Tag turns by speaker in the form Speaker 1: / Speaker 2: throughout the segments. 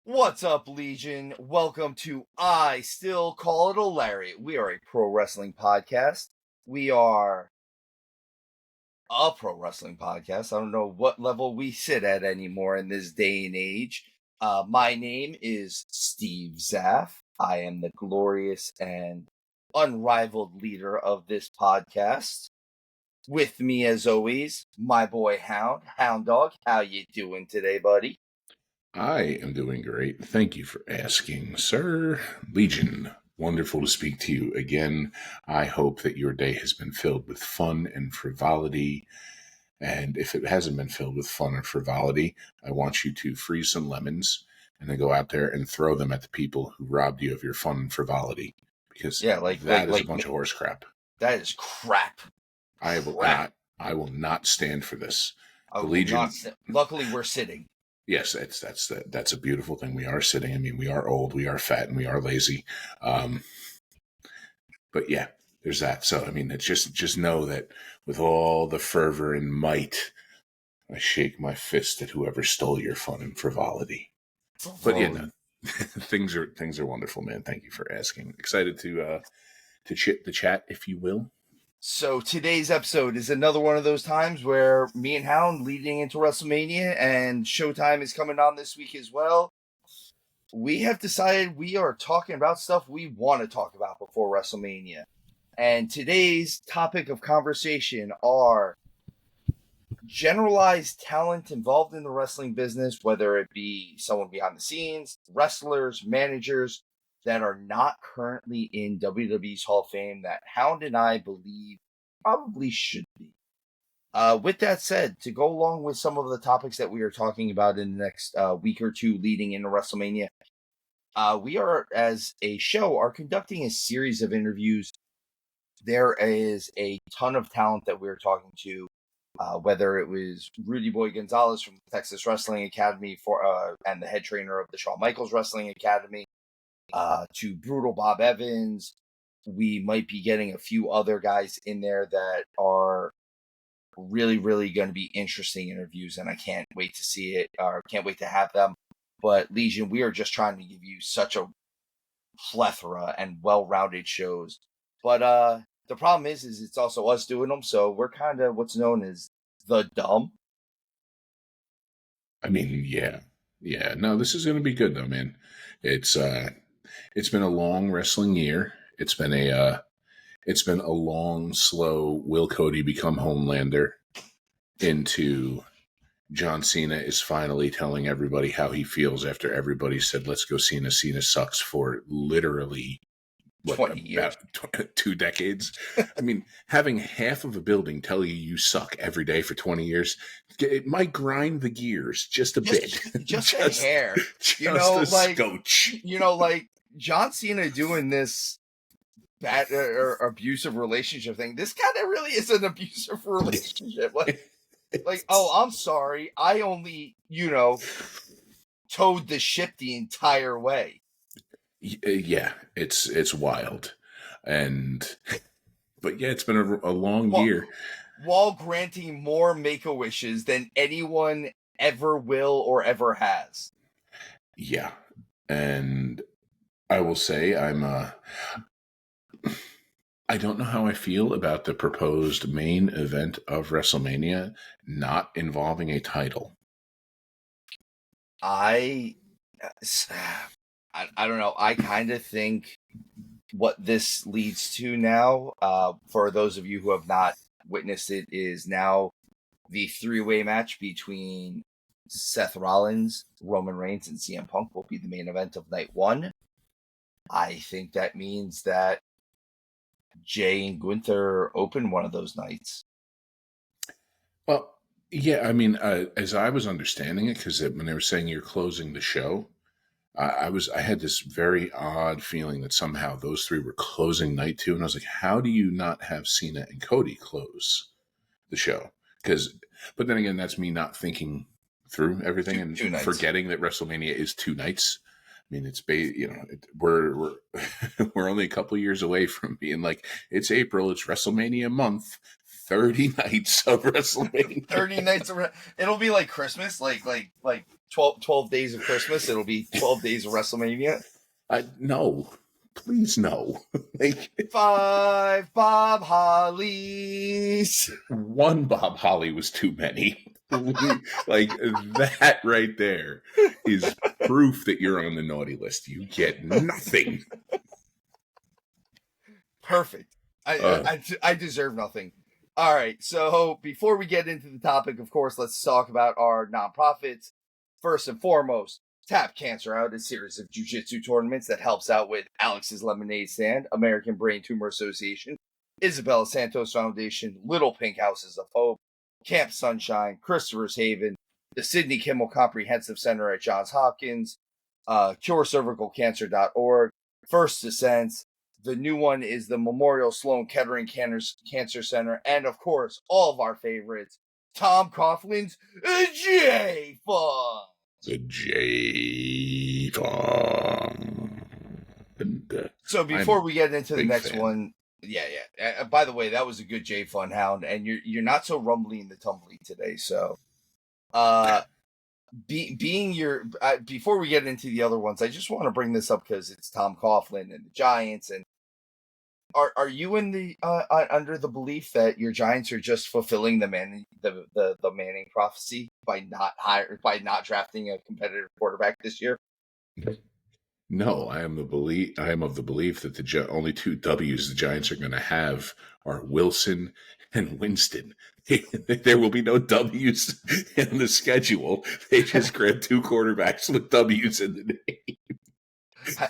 Speaker 1: What's up, Legion? Welcome to I Still Call It a Lariat. We are a pro wrestling podcast. We are a pro wrestling podcast. I don't know what level we sit at anymore in this day and age. My name is stevezapf. I am the glorious and unrivaled leader of this podcast. With me, as always, my boy Hound. Hound Dog, how you doing today, buddy?
Speaker 2: I am doing great. Thank you for asking, sir. Legion, wonderful to speak to you again. I hope that your day has been filled with fun and frivolity. And if it hasn't been filled with fun and frivolity, I want you to freeze some lemons and then go out there and throw them at the people who robbed you of your fun and frivolity. Because that is a bunch of horse crap.
Speaker 1: That is crap.
Speaker 2: I will not stand for this.
Speaker 1: Luckily, we're sitting.
Speaker 2: Yes, that's a beautiful thing. We are sitting. I mean, we are old, we are fat, and we are lazy. But yeah, there's that. So I mean, it's just know that with all the fervor and might, I shake my fist at whoever stole your fun and frivolity. But yeah, no, things are wonderful, man. Thank you for asking. Excited to chit the chat, if you will.
Speaker 1: So today's episode is another one of those times where me and Hound leading into WrestleMania, and Showtime is coming on this week as well. We have decided we are talking about stuff we want to talk about before WrestleMania. And today's topic of conversation are generalized talent involved in the wrestling business, whether it be someone behind the scenes, wrestlers, managers, that are not currently in WWE's Hall of Fame that Hound and I believe probably should be. With that said, to go along with some of the topics that we are talking about in the next week or two leading into WrestleMania, we are, as a show, are conducting a series of interviews. There is a ton of talent that we're talking to, whether it was Rudy Boy Gonzalez from the Texas Wrestling Academy and the head trainer of the Shawn Michaels Wrestling Academy, to Brutal Bob Evans. We might be getting a few other guys in there that are really, really going to be interesting interviews, and I can't wait to see it, or can't wait to have them. But Legion, we are just trying to give you such a plethora and well-rounded shows. But the problem is it's also us doing them, so we're kind of what's known as the dumb.
Speaker 2: I mean, yeah. No, this is going to be good though, man. It's been a long wrestling year. It's been a long, slow Will Cody become Homelander into John Cena is finally telling everybody how he feels after everybody said, let's go Cena. Cena sucks for literally
Speaker 1: 20 years.
Speaker 2: 2 decades. I mean, having half of a building tell you suck every day for 20 years, it might grind the gears just a bit.
Speaker 1: Just a hair.
Speaker 2: Scotch.
Speaker 1: Like John Cena doing this bad or abusive relationship thing. This kind of really is an abusive relationship. Like, oh, I'm sorry. I only, towed the ship the entire way.
Speaker 2: Yeah, it's wild. But yeah, it's been a long year.
Speaker 1: While granting more Make-A-Wishes than anyone ever will or ever has.
Speaker 2: Yeah. And I will say I don't know how I feel about the proposed main event of WrestleMania not involving a title.
Speaker 1: I don't know. I kind of think what this leads to now, for those of you who have not witnessed it, is now the three-way match between Seth Rollins, Roman Reigns, and CM Punk will be the main event of night one. I think that means that Jay and Gunther open one of those nights.
Speaker 2: Well, yeah, I mean, as I was understanding it, because when they were saying you're closing the show, I had this very odd feeling that somehow those three were closing night two, and I was like, how do you not have Cena and Cody close the show? But then again, that's me not thinking through everything and forgetting that WrestleMania is 2 nights. I mean, it's we're we're only a couple years away from being like, it's April, it's WrestleMania month. 30 nights of WrestleMania.
Speaker 1: 30 nights of it'll be like Christmas, like 12 days of Christmas. It'll be 12 days of WrestleMania.
Speaker 2: No, please no.
Speaker 1: 5 Bob Hollies.
Speaker 2: One Bob Holly was too many. Like that right there is proof that you're on the naughty list. You get nothing.
Speaker 1: Perfect. I deserve nothing. All right. So before we get into the topic, of course, let's talk about our nonprofits. First and foremost, Tap Cancer Out, a series of jiu-jitsu tournaments that helps out with Alex's Lemonade Stand, American Brain Tumor Association, Isabella Santos Foundation, Little Pink Houses of Hope, Camp Sunshine, Christopher's Haven, the Sidney Kimmel Comprehensive Center at Johns Hopkins, CureCervicalCancer.org, First Descents. The new one is the Memorial Sloan Kettering Cancer Center, and of course, all of our favorites, Tom Coughlin's J Fund.
Speaker 2: The J Fund.
Speaker 1: So before we get into the next one, yeah. By the way, that was a good J Fund, Hound, and you're not so rumbly in the tumbly today. So, being your before we get into the other ones, I just want to bring this up because it's Tom Coughlin and the Giants, and are you in the under the belief that your Giants are just fulfilling the Manning prophecy by not drafting a competitive quarterback this year?
Speaker 2: No, I am of the belief that the only two W's the Giants are going to have are Wilson and Winston. There will be no W's in the schedule. They just grab two quarterbacks with W's in the name.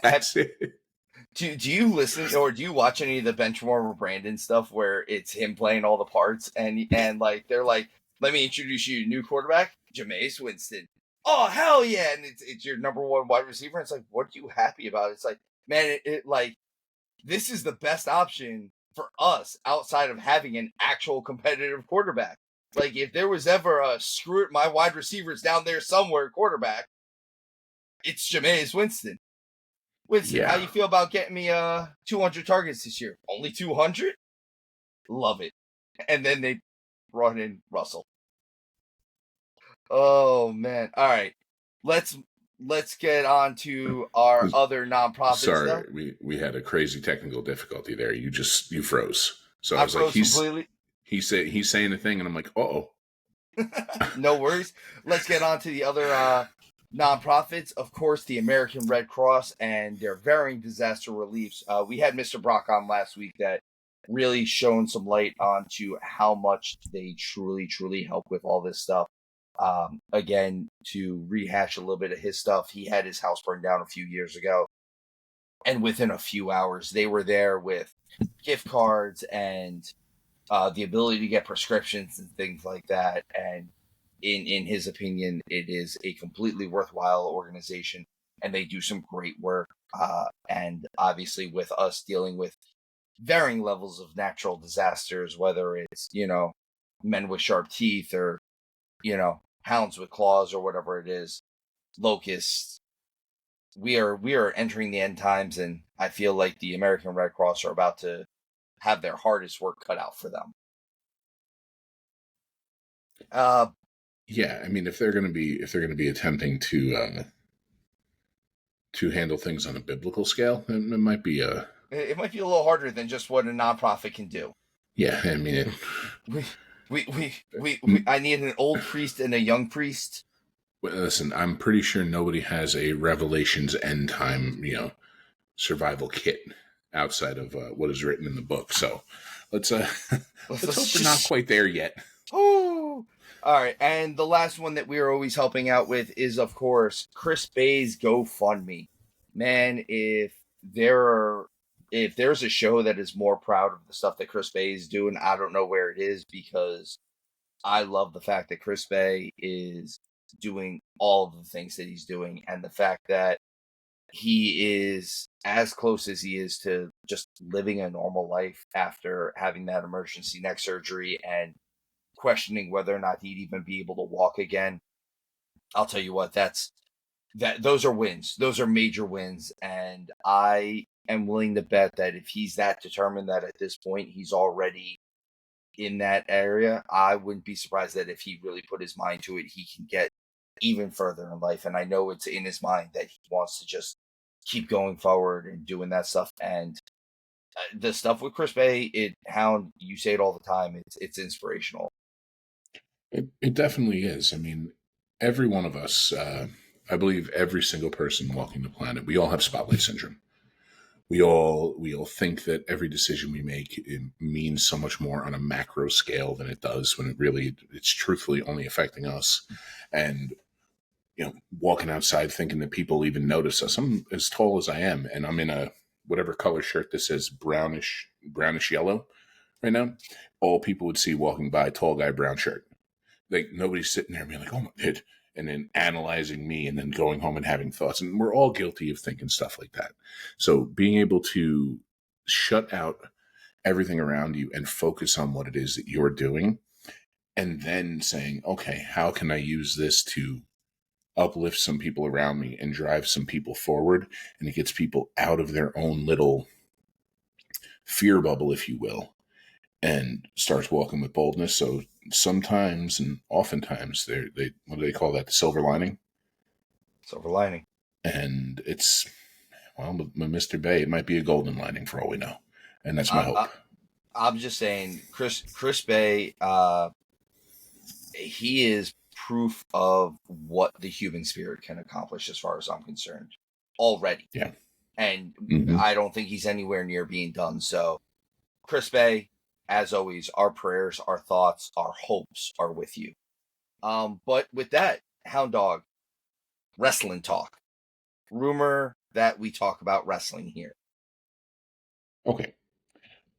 Speaker 2: That's it.
Speaker 1: Do you listen or do you watch any of the Benchwarmer Brandon stuff where it's him playing all the parts and like they're like, let me introduce you to new quarterback, Jameis Winston. Oh hell yeah! And it's your number one wide receiver. And it's like, what are you happy about? It's like, man, it like this is the best option for us outside of having an actual competitive quarterback. Like if there was ever a screw it, my wide receivers down there somewhere quarterback, it's Jameis Winston. Winston, how you feel about getting me 200 targets this year? Only 200? Love it. And then they brought in Russell. Oh man! All right, let's get on to our other nonprofits.
Speaker 2: Sorry,
Speaker 1: stuff.
Speaker 2: we had a crazy technical difficulty there. You froze. So I was
Speaker 1: like,
Speaker 2: completely. He's saying a thing, and I'm like, oh.
Speaker 1: No worries. Let's get on to the other nonprofits. Of course, the American Red Cross and their varying disaster reliefs. We had Mr. Brock on last week that really shone some light onto how much they truly help with all this stuff. Again, to rehash a little bit of his stuff, he had his house burned down a few years ago. And within a few hours, they were there with gift cards and the ability to get prescriptions and things like that. And in his opinion, it is a completely worthwhile organization, and they do some great work. And obviously, with us dealing with varying levels of natural disasters, whether it's, men with sharp teeth or, hounds with claws or whatever it is, locusts. We are entering the end times, and I feel like the American Red Cross are about to have their hardest work cut out for them.
Speaker 2: Yeah, I mean, if they're going to be attempting to handle things on a biblical scale, it might be a
Speaker 1: little harder than just what a nonprofit can do.
Speaker 2: Yeah, I mean,
Speaker 1: I need an old priest and a young priest.
Speaker 2: Listen, I'm pretty sure nobody has a Revelations end time, survival kit outside of what is written in the book. So let's hope we're not quite there yet.
Speaker 1: Oh, all right. And the last one that we are always helping out with is, of course, Chris Bay's GoFundMe. Man, if there's a show that is more proud of the stuff that Chris Bay is doing, I don't know where it is, because I love the fact that Chris Bay is doing all of the things that he's doing, and the fact that he is as close as he is to just living a normal life after having that emergency neck surgery and questioning whether or not he'd even be able to walk again. I'll tell you what, those are wins. Those are major wins, and I am willing to bet that if he's that determined, that at this point he's already in that area, I wouldn't be surprised that if he really put his mind to it, he can get even further in life. And I know it's in his mind that he wants to just keep going forward and doing that stuff. And the stuff with Chris Bay, Hound, you say it all the time. It's inspirational.
Speaker 2: It definitely is. I mean, every one of us, I believe every single person walking the planet, we all have spotlight syndrome. We all think that every decision we make, it means so much more on a macro scale than it does when it's truthfully only affecting us. And walking outside thinking that people even notice us. I'm as tall as I am, and I'm in a whatever color shirt this is, brownish yellow right now. All people would see walking by, tall guy, brown shirt. Like nobody's sitting there being like, "Oh my god," and then analyzing me, and then going home and having thoughts. And we're all guilty of thinking stuff like that. So being able to shut out everything around you and focus on what it is that you're doing, and then saying, "Okay, how can I use this to uplift some people around me and drive some people forward?" And it gets people out of their own little fear bubble, if you will, and starts walking with boldness. So sometimes and oftentimes they what do they call that? The silver lining.
Speaker 1: Silver lining.
Speaker 2: And it's, well, with Mr. Bay, it might be a golden lining for all we know. And that's my hope.
Speaker 1: I'm just saying, Chris Bay, he is proof of what the human spirit can accomplish as far as I'm concerned already.
Speaker 2: Yeah.
Speaker 1: And I don't think he's anywhere near being done. So Chris Bay, as always, our prayers, our thoughts, our hopes are with you. But with that, Hound Dog, wrestling talk. Rumor that we talk about wrestling here.
Speaker 2: Okay.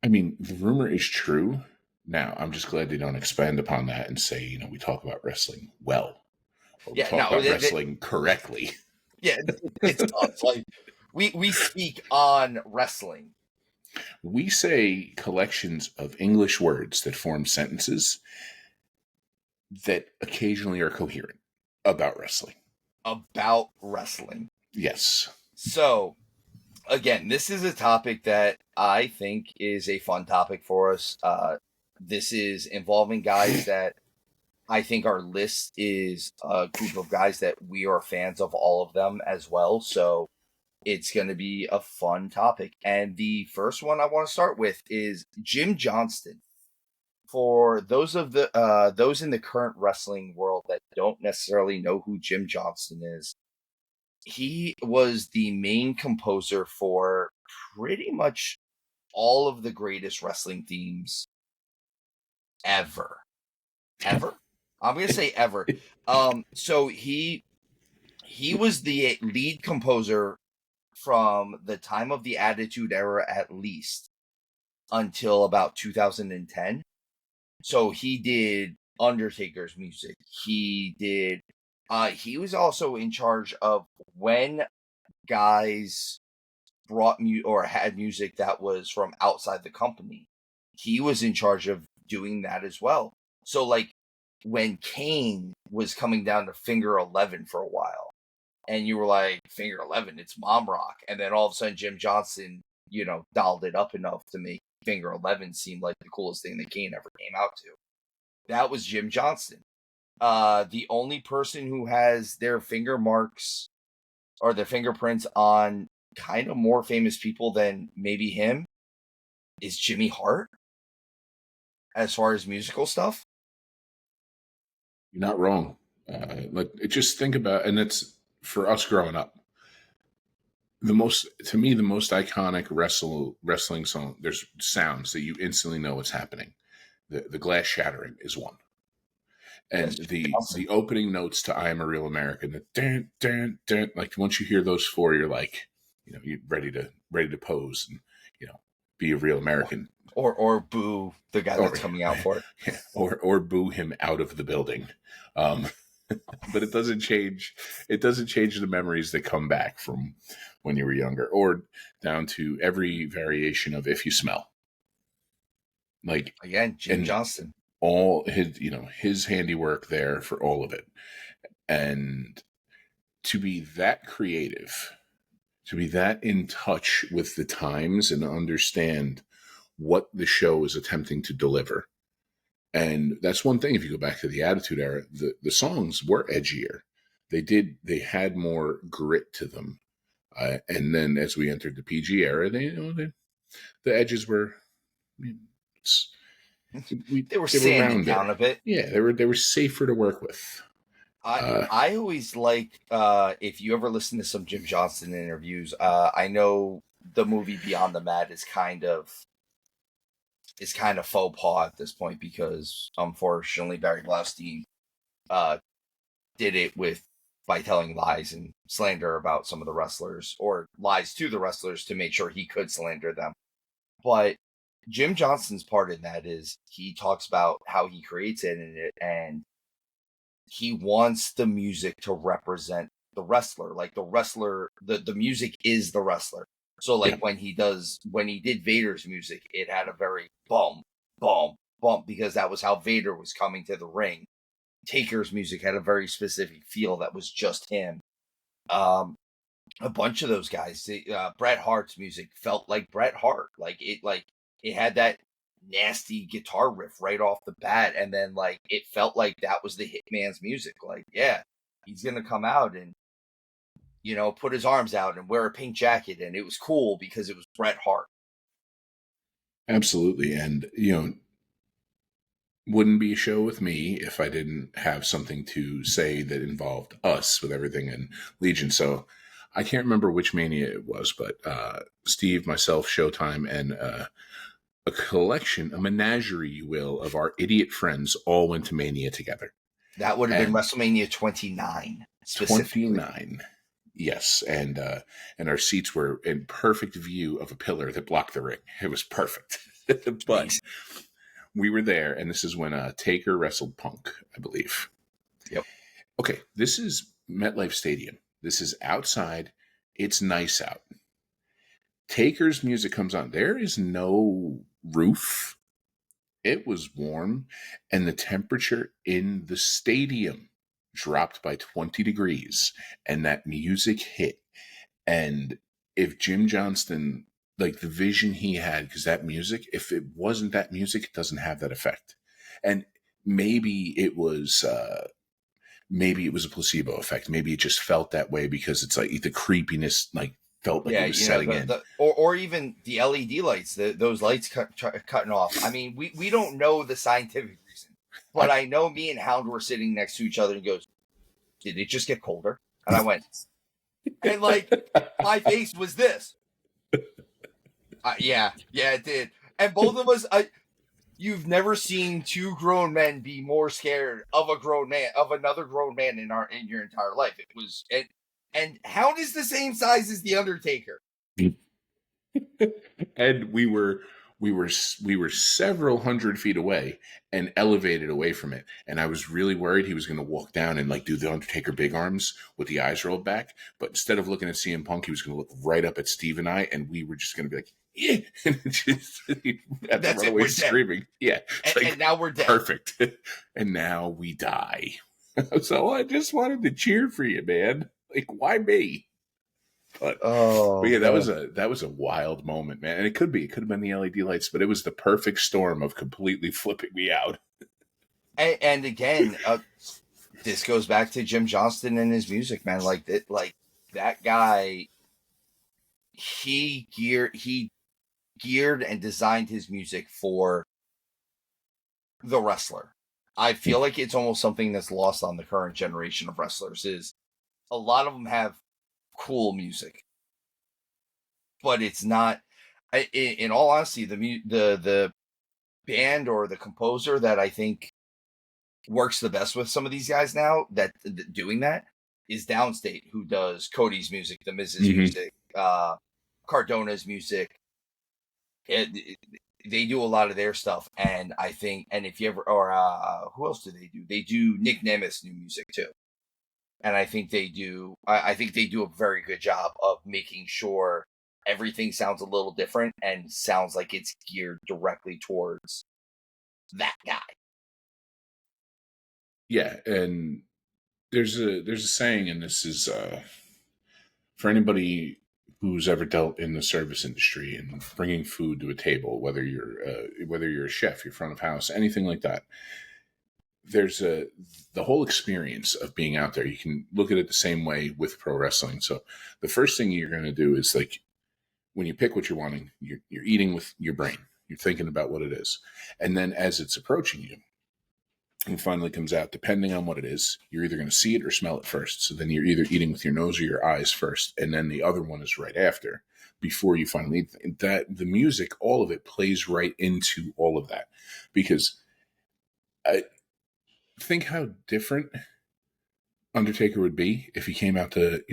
Speaker 2: I mean, the rumor is true. Now, I'm just glad they don't expand upon that and say, we talk about wrestling well. Or we talk about wrestling correctly.
Speaker 1: Yeah, it's tough. Like, we speak on wrestling.
Speaker 2: We say collections of English words that form sentences that occasionally are coherent about wrestling.
Speaker 1: About wrestling.
Speaker 2: Yes.
Speaker 1: So, again, this is a topic that I think is a fun topic for us. This is involving guys that I think our list is a group of guys that we are fans of, all of them as well. So it's going to be a fun topic. And the first one I want to start with is Jim Johnston. For those in the current wrestling world that don't necessarily know who Jim Johnston is, he was the main composer for pretty much all of the greatest wrestling themes ever. I'm going to say ever. So he was the lead composer from the time of the Attitude Era, at least until about 2010. So he did Undertaker's music. He was also in charge of when guys brought or had music that was from outside the company. He was in charge of doing that as well. So like when Kane was coming down to Finger 11 for a while, and you were like, Finger 11, it's mom rock. And then all of a sudden Jim Johnston, dialed it up enough to make Finger 11 seem like the coolest thing that Kane ever came out to. That was Jim Johnston. The only person who has their finger marks or their fingerprints on kind of more famous people than maybe him is Jimmy Hart, as far as musical stuff.
Speaker 2: You're not wrong. Just think about, and it's for us growing up, the most iconic wrestling song, there's sounds that you instantly know what's happening. The glass shattering is one. And the opening notes to I Am a Real American, the dun, dun, dun, like once you hear those four, you're like, you're ready to pose and, be a real American.
Speaker 1: Or boo the guy that's coming out for it.
Speaker 2: Yeah, or boo him out of the building. But it doesn't change the memories that come back from when you were younger, or down to every variation of If You Smell. Like,
Speaker 1: again, Jim Johnston.
Speaker 2: All his handiwork there for all of it. And to be that creative, to be that in touch with the times and understand what the show is attempting to deliver, And that's one thing. If you go back to the Attitude Era, the songs were edgier. They had more grit to them. And then as we entered the PG era, the edges were, it's,
Speaker 1: They were
Speaker 2: they were
Speaker 1: sanded
Speaker 2: rounder.
Speaker 1: down a bit.
Speaker 2: Yeah, they were safer to work with.
Speaker 1: I always like, if you ever listen to some Jim Johnston interviews, I know the movie Beyond the Mat is kind of faux pas at this point, because unfortunately Barry Blaustein did it by telling lies and slander about some of the wrestlers, or lies to the wrestlers to make sure he could slander them. But Jim Johnston's part in that is he talks about how he creates it, and he wants the music to represent the wrestler. Like the wrestler, the music is the wrestler. So like when he did Vader's music, it had a very bum, bum, bump, because that was how Vader was coming to the ring. Taker's music had a very specific feel that was just him. A bunch of those guys, Bret Hart's music felt like Bret Hart. It had that nasty guitar riff right off the bat, and then like it felt like that was the Hitman's music. Like, yeah, he's gonna come out and put his arms out and wear a pink jacket, and it was cool because it was Bret Hart.
Speaker 2: Absolutely. And wouldn't be a show with me if I didn't have something to say that involved us with everything in Legion. So I can't remember which Mania it was, but Steve, myself, Showtime, and a collection, a menagerie, you will, of our idiot friends all went to Mania together.
Speaker 1: That would have been WrestleMania 29.
Speaker 2: 29. Yes. And our seats were in perfect view of a pillar that blocked the ring. It was perfect. But we were there, and this is when Taker wrestled Punk, I believe.
Speaker 1: Yep.
Speaker 2: Okay, this is MetLife Stadium. This is outside. It's nice out. Taker's music comes on. There is no roof. It was warm, and the temperature in the stadium dropped by 20 degrees, and that music hit. And if Jim Johnston, like the vision he had, because that music, if it wasn't that music, it doesn't have that effect. And maybe it was a placebo effect. Maybe it just felt that way because it's like the creepiness, like felt like it was setting in.
Speaker 1: Or even the LED lights, those lights cutting off. I mean, we don't know the scientific reason, but I know me and Hound were sitting next to each other, and he goes, "Did it just get colder?" And I went, and like my face was this. Yeah, it did. And both of us, you've never seen two grown men be more scared of another grown man in your entire life. It was, and Hound is the same size as the Undertaker.
Speaker 2: And we were several hundred feet away and elevated away from it. And I was really worried he was going to walk down and like do the Undertaker big arms with the eyes rolled back. But instead of looking at CM Punk, he was going to look right up at Steve and I, and we were just going to be like, yeah. And just have to run away screaming. Yeah.
Speaker 1: And now we're dead.
Speaker 2: Perfect. And now we die. So I just wanted to cheer for you, man. Like, why me? But yeah, that was a wild moment, man. And it could have been the LED lights, but it was the perfect storm of completely flipping me out.
Speaker 1: And again, this goes back to Jim Johnston and his music, man. Like that guy, he geared and designed his music for the wrestler. I feel like it's almost something that's lost on the current generation of wrestlers. Is a lot of them have cool music, but it's not. In all honesty, the band or the composer that I think works the best with some of these guys now that doing that is Downstate, who does Cody's music, The Miz's music, Cardona's music. They do a lot of their stuff, and I think, and if you ever, or who else do they do? They do Nick Nemeth's new music too. And I think they do. I think they do a very good job of making sure everything sounds a little different and sounds like it's geared directly towards that guy.
Speaker 2: Yeah, and there's a saying, and this is for anybody who's ever dealt in the service industry and bringing food to a table, whether you're a chef, you're front of house, anything like that. There's the whole experience of being out there. You can look at it the same way with pro wrestling. So the first thing you're going to do is, like, when you pick what you're wanting, you're eating with your brain. You're thinking about what it is. And then as it's approaching you, and finally comes out, depending on what it is, you're either going to see it or smell it first. So then you're either eating with your nose or your eyes first, and then the other one is right after, before you finally eat. That the music, all of it plays right into all of that. Because I think how different Undertaker would be if he came out to,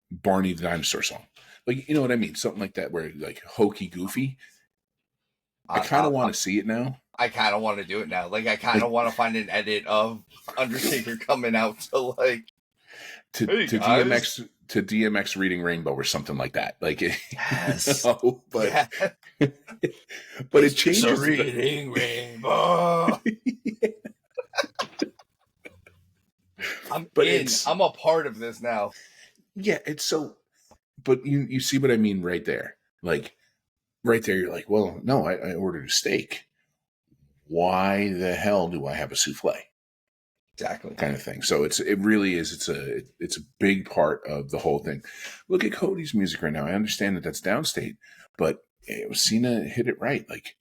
Speaker 2: Barney the Dinosaur song. Like, you know what I mean? Something like that, where, like, hokey, goofy. I kind of want to see it now.
Speaker 1: I kind of want to do it now. Like, I kind of want to find an edit of Undertaker coming out to, like,
Speaker 2: to DMX reading Rainbow or something like that. Like,
Speaker 1: yes.
Speaker 2: But
Speaker 1: yeah.
Speaker 2: But it changes.
Speaker 1: Reading Rainbow. I'm a part of this now.
Speaker 2: Yeah, it's so. But you see what I mean right there. Like, right there, you're like, well, no, I ordered a steak. Why the hell do I have a souffle?
Speaker 1: Exactly.
Speaker 2: Kind of thing. So it really is. It's a big part of the whole thing. Look at Cody's music right now. I understand that that's downstate, but Cena hit it right. Like,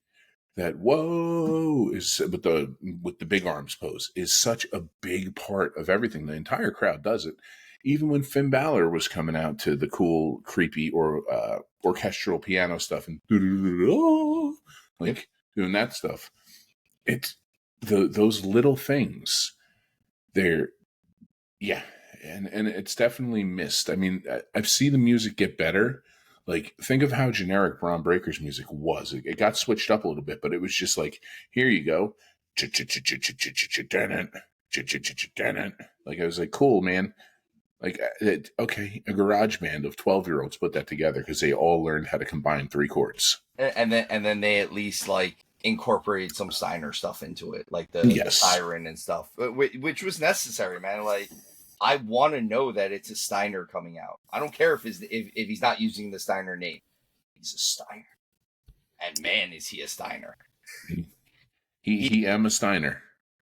Speaker 2: that whoa is with the big arms pose is such a big part of everything. The entire crowd does it. Even when Finn Balor was coming out to the cool, creepy or orchestral piano stuff and like doing that stuff, it's those little things. They're and it's definitely missed. I mean, I've seen the music get better. Like, think of how generic Braun Breaker's music was. It got switched up a little bit, but it was just like, here you go. Like, I was like, cool, man. Like, okay, a garage band of 12-year-olds put that together because they all learned how to combine 3 chords.
Speaker 1: And then they at least, like, incorporated some Steiner stuff into it, like the siren and stuff, which was necessary, man. Like, I want to know that it's a Steiner coming out. I don't care if he's not using the Steiner name. He's a Steiner. And man, is he a Steiner.
Speaker 2: He am a Steiner.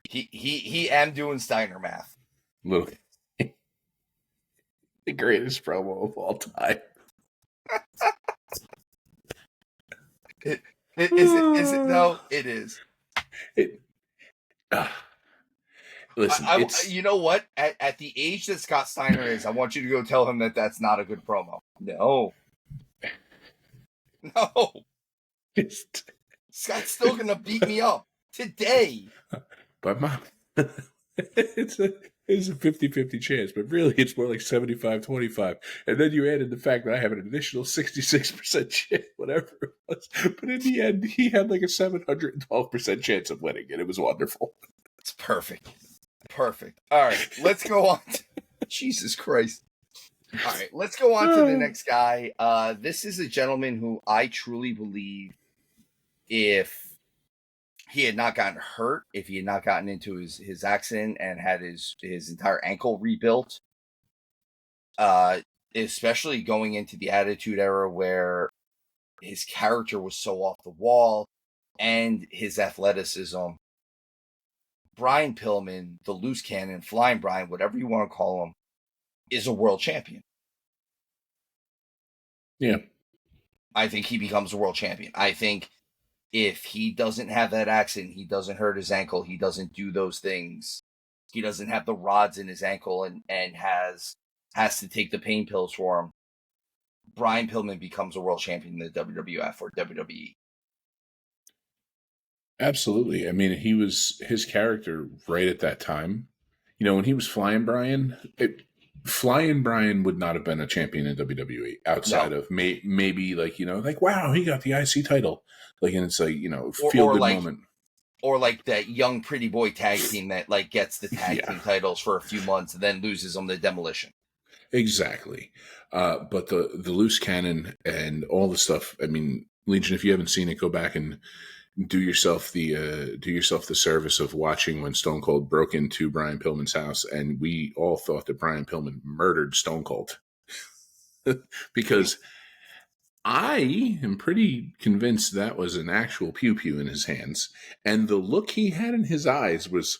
Speaker 1: He am doing Steiner math.
Speaker 2: Look. The greatest promo of all time.
Speaker 1: Is it? No, it is. Listen, you know what? At the age that Scott Steiner is, I want you to go tell him that that's not a good promo. No. Scott's still gonna beat me up today.
Speaker 2: But Mom, it's a 50-50 chance, but really it's more like 75-25. And then you added the fact that I have an additional 66% chance, whatever it was. But in the end, he had like a 712% chance of winning, and it was wonderful.
Speaker 1: It's perfect. Perfect. All right, let's go on. Jesus Christ. All right, let's go on to the next guy. This is a gentleman who I truly believe, if he had not gotten hurt, if he had not gotten into his accident and had his entire ankle rebuilt, especially going into the Attitude Era where his character was so off the wall and his athleticism, Brian Pillman, the loose cannon, Flying Brian, whatever you want to call him, is a world champion.
Speaker 2: Yeah.
Speaker 1: I think he becomes a world champion. I think if he doesn't have that accident, he doesn't hurt his ankle, he doesn't do those things, he doesn't have the rods in his ankle and has to take the pain pills for him, Brian Pillman becomes a world champion in the WWF or WWE.
Speaker 2: Absolutely. I mean, he was his character right at that time. You know, when he was Flying Brian, Flying Brian would not have been a champion in WWE outside of maybe like, you know, like, wow, he got the IC title. Like, and it's like, you know, feel good moment.
Speaker 1: Or like that young pretty boy tag team that like gets the tag team titles for a few months and then loses them to Demolition. Exactly.
Speaker 2: But the loose cannon and all the stuff, I mean, Legion, if you haven't seen it, go back and do yourself the service of watching when Stone Cold broke into Brian Pillman's house, and we all thought that Brian Pillman murdered Stone Cold because I am pretty convinced that was an actual pew-pew in his hands. And the look he had in his eyes was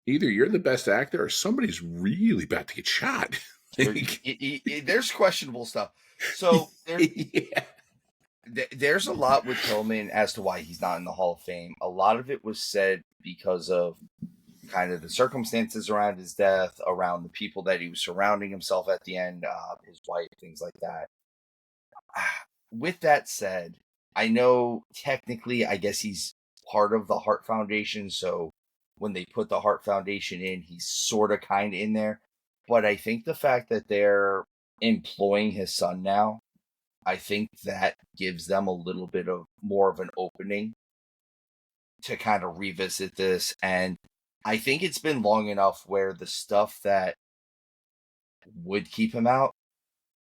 Speaker 2: either you're the best actor or somebody's really about to get shot.
Speaker 1: There's questionable stuff. So
Speaker 2: Yeah.
Speaker 1: there's a lot with Pillman as to why he's not in the Hall of Fame. A lot of it was said because of kind of the circumstances around his death, around the people that he was surrounding himself at the end, his wife, things like that. With that said, I know technically, I guess he's part of the Hart Foundation. So when they put the Hart Foundation in, he's sort of kind of in there. But I think the fact that they're employing his son now, I think that gives them a little bit of more of an opening to kind of revisit this. And I think it's been long enough where the stuff that would keep him out,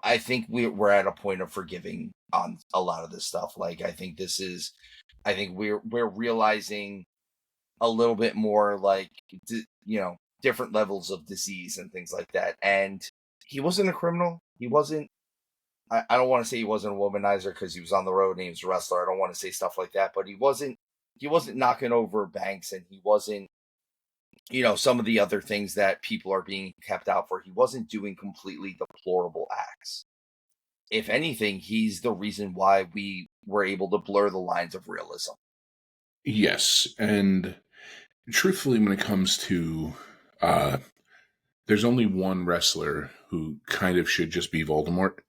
Speaker 1: I think we're at a point of forgiving on a lot of this stuff. Like, I think we're realizing a little bit more, like, different levels of disease and things like that. And he wasn't a criminal. He wasn't, I don't want to say he wasn't a womanizer because he was on the road and he was a wrestler. I don't want to say stuff like that, but he wasn't knocking over banks, and he wasn't, some of the other things that people are being kept out for. He wasn't doing completely deplorable acts. If anything, he's the reason why we were able to blur the lines of realism.
Speaker 2: Yes. And truthfully, when it comes to, there's only one wrestler who kind of should just be Voldemort,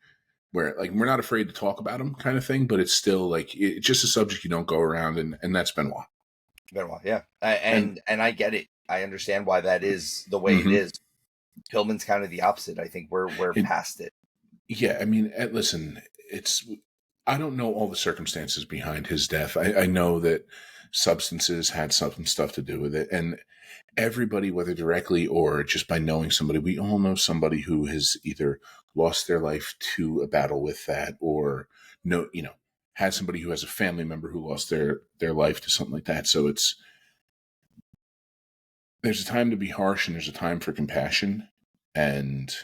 Speaker 2: where like we're not afraid to talk about him, kind of thing, but it's still like it's just a subject you don't go around, and that's Benoit.
Speaker 1: Benoit, yeah, and I get it. I understand why that is the way it is. Pillman's kind of the opposite. I think we're past it.
Speaker 2: Yeah, I mean, listen, I don't know all the circumstances behind his death. I know that substances had some stuff to do with it, and everybody, whether directly or just by knowing somebody, we all know somebody who has either lost their life to a battle with that, or has somebody who has a family member who lost their life to something like that. So there's a time to be harsh and there's a time for compassion. And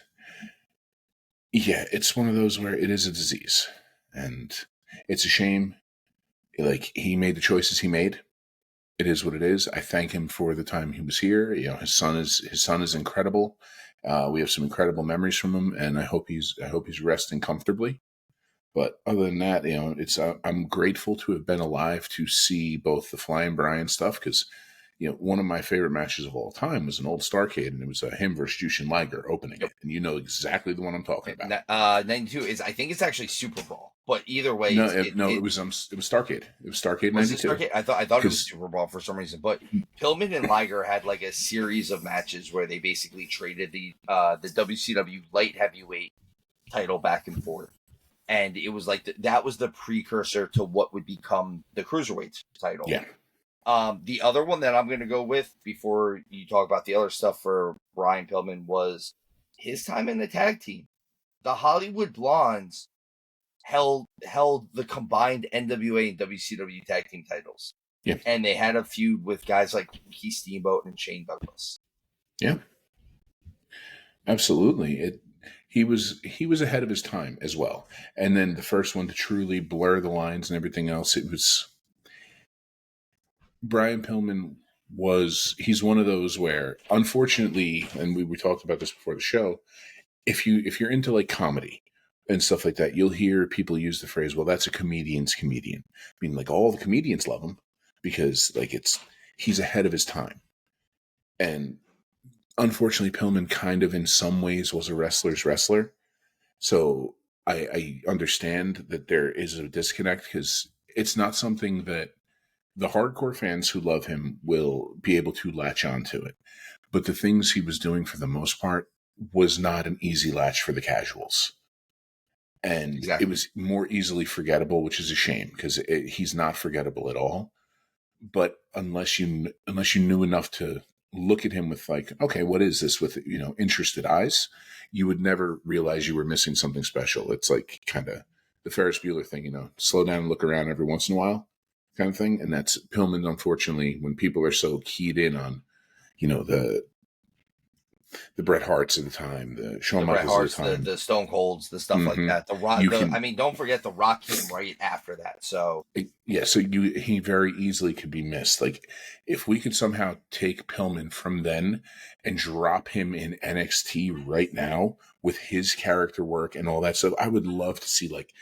Speaker 2: yeah, it's one of those where it is a disease, and it's a shame. Like, he made the choices he made. It is what it is. I thank him for the time he was here. His son is incredible. We have some incredible memories from him, and I hope he's resting comfortably. But other than that, I'm grateful to have been alive to see both the Flying Brian stuff, because one of my favorite matches of all time was an old Starrcade, and it was him versus Jushin Liger opening it, and you know exactly the one I'm talking about.
Speaker 1: 92 is, I think it's actually Super Brawl, but either way,
Speaker 2: it was Starrcade. It was Starrcade 92.
Speaker 1: I thought it was Super Brawl for some reason, but Pillman and Liger had like a series of matches where they basically traded the WCW light heavyweight title back and forth, and it was like that was the precursor to what would become the cruiserweight title.
Speaker 2: Yeah.
Speaker 1: The other one that I'm going to go with before you talk about the other stuff for Brian Pillman was his time in the tag team. The Hollywood Blondes held the combined NWA and WCW tag team titles.
Speaker 2: Yeah.
Speaker 1: And they had a feud with guys like Keith Steamboat and Shane Douglas.
Speaker 2: Yeah. Absolutely. He was ahead of his time as well. And then the first one to truly blur the lines and everything else, it was Brian Pillman. He's one of those where, unfortunately, and we talked about this before the show, if you're into like comedy and stuff like that, you'll hear people use the phrase, well, that's a comedian's comedian. I mean, like, all the comedians love him because like he's ahead of his time. And unfortunately, Pillman kind of in some ways was a wrestler's wrestler. So I understand that there is a disconnect, because it's not something that the hardcore fans who love him will be able to latch onto it. But the things he was doing for the most part was not an easy latch for the casuals. And exactly. It was more easily forgettable, which is a shame, because he's not forgettable at all. But unless you knew enough to look at him with like, okay, what is this, with interested eyes, you would never realize you were missing something special. It's like kind of the Ferris Bueller thing, slow down and look around every once in a while kind of thing. And that's Pillman. Unfortunately, when people are so keyed in on, the the Bret Harts of the time, the Shawn
Speaker 1: The Bret
Speaker 2: Michaels of the
Speaker 1: Harts,
Speaker 2: time.
Speaker 1: the Stone Colds, the stuff like
Speaker 2: Hmm
Speaker 1: that. The Rock.
Speaker 2: You can,
Speaker 1: I mean, don't forget the Rock came right after that. So
Speaker 2: yeah. So he very easily could be missed. Like if we could somehow take Pillman from then and drop him in NXT right now with his character work and all that stuff, I would love to see like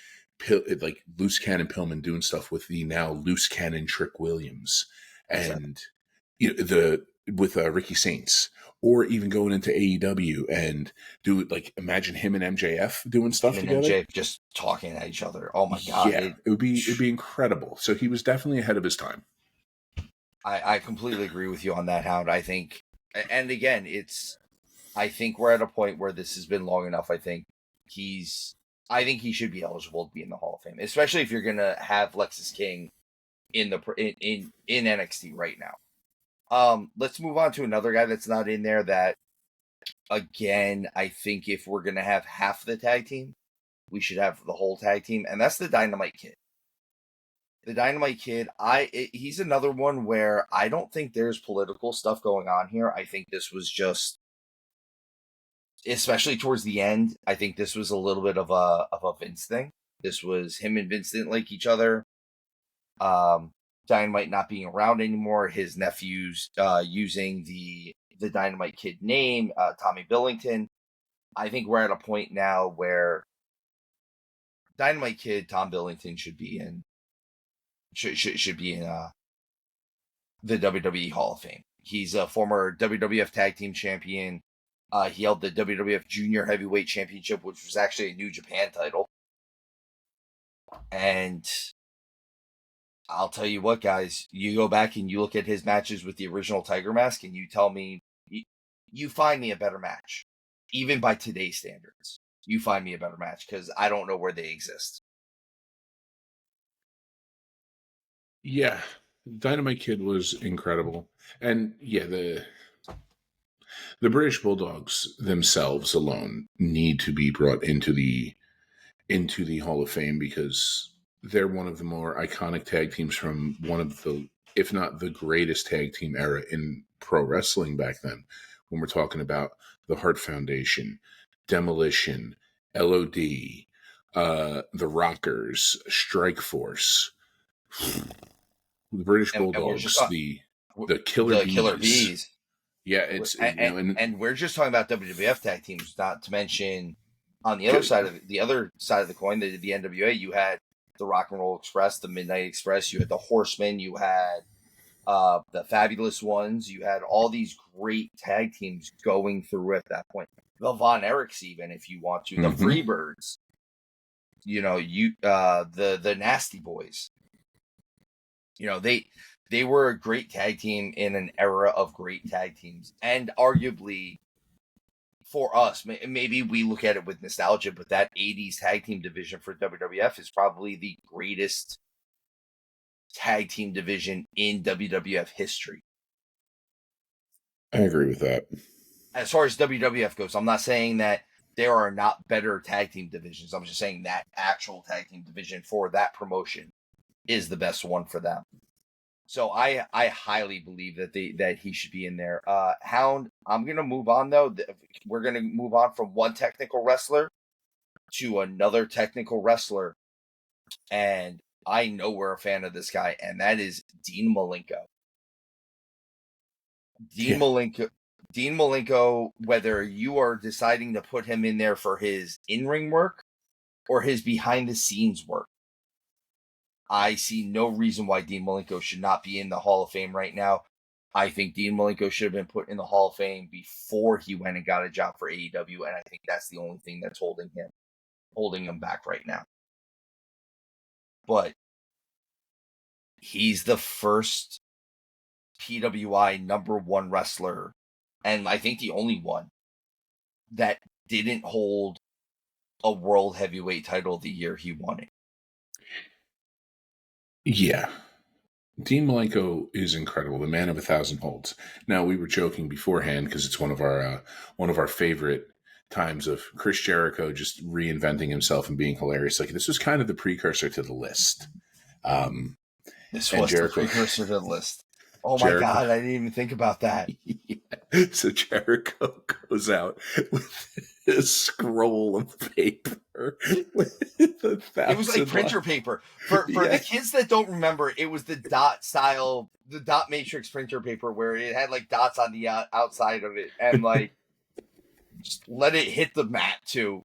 Speaker 2: Loose Cannon Pillman doing stuff with the now Loose Cannon Trick Williams
Speaker 1: exactly.
Speaker 2: and the with Ricky Saints, or even going into AEW and do like imagine him and MJF doing
Speaker 1: Him
Speaker 2: stuff
Speaker 1: and
Speaker 2: together.
Speaker 1: MJ just talking at each other. Oh my God!
Speaker 2: Yeah, it'd be incredible. So he was definitely ahead of his time.
Speaker 1: I completely agree with you on that, Hound. I think, and again, I think we're at a point where this has been long enough. I think he should be eligible to be in the Hall of Fame, especially if you're gonna have Lexus King in NXT right now. Let's move on to another guy that's not in there. That again, I think if we're gonna have half the tag team, we should have the whole tag team, and that's the Dynamite Kid. The Dynamite Kid, he's another one where I don't think there's political stuff going on here. I think this was just, especially towards the end, I think this was a little bit of a Vince thing. This was him and Vince didn't like each other. Dynamite not being around anymore. His nephews using the Dynamite Kid name, Tommy Billington. I think we're at a point now where Dynamite Kid, Tom Billington should be in the WWE Hall of Fame. He's a former WWF Tag Team Champion. He held the WWF Junior Heavyweight Championship, which was actually a New Japan title. And I'll tell you what, guys, you go back and you look at his matches with the original Tiger Mask, and you tell me, you find me a better match, even by today's standards. You find me a better match because I don't know where they exist.
Speaker 2: Yeah, Dynamite Kid was incredible, and yeah, the British Bulldogs themselves alone need to be brought into the Hall of Fame because they're one of the more iconic tag teams from one of the, if not the greatest tag team era in pro wrestling back then. When we're talking about the Hart Foundation, Demolition, LOD, the Rockers, Strike Force, the British
Speaker 1: And we're just
Speaker 2: Bulldogs, the Killer Bees.
Speaker 1: Killer Bees.
Speaker 2: Yeah, it's
Speaker 1: and we're just talking about WWF tag teams, not to mention on the other side of the coin, the NWA. You had the Rock and Roll Express, the Midnight Express. You had the Horsemen. You had the Fabulous Ones. You had all these great tag teams going through at that point. The Von Erichs, even if you want to, the Freebirds. The Nasty Boys. They were a great tag team in an era of great tag teams. And arguably, for us, maybe we look at it with nostalgia, but that 80s tag team division for WWF is probably the greatest tag team division in WWF history.
Speaker 2: I agree with that.
Speaker 1: As far as WWF goes, I'm not saying that there are not better tag team divisions. I'm just saying that actual tag team division for that promotion is the best one for them. So I highly believe that he should be in there. Hound, I'm going to move on, though. We're going to move on from one technical wrestler to another technical wrestler. And I know we're a fan of this guy, and that is Dean Malenko. Dean Malenko, whether you are deciding to put him in there for his in-ring work or his behind-the-scenes work, I see no reason why Dean Malenko should not be in the Hall of Fame right now. I think Dean Malenko should have been put in the Hall of Fame before he went and got a job for AEW, and I think that's the only thing that's holding him back right now. But he's the first PWI #1 wrestler, and I think the only one that didn't hold a world heavyweight title the year he won it.
Speaker 2: Yeah. Dean Malenko is incredible, the man of 1,000 holds. Now, we were joking beforehand because it's one of our favorite times of Chris Jericho just reinventing himself and being hilarious. Like, this was kind of the precursor to the list.
Speaker 1: This was the precursor to the list. Oh my
Speaker 2: Jericho.
Speaker 1: God, I didn't even think about that.
Speaker 2: Yeah. So Jericho goes out with a scroll of paper with
Speaker 1: It was like
Speaker 2: 1,000
Speaker 1: printer paper. For
Speaker 2: Yeah.
Speaker 1: the kids that don't remember, it was the dot style, the dot matrix printer paper where it had like dots on the outside of it, and like just let it hit the mat too.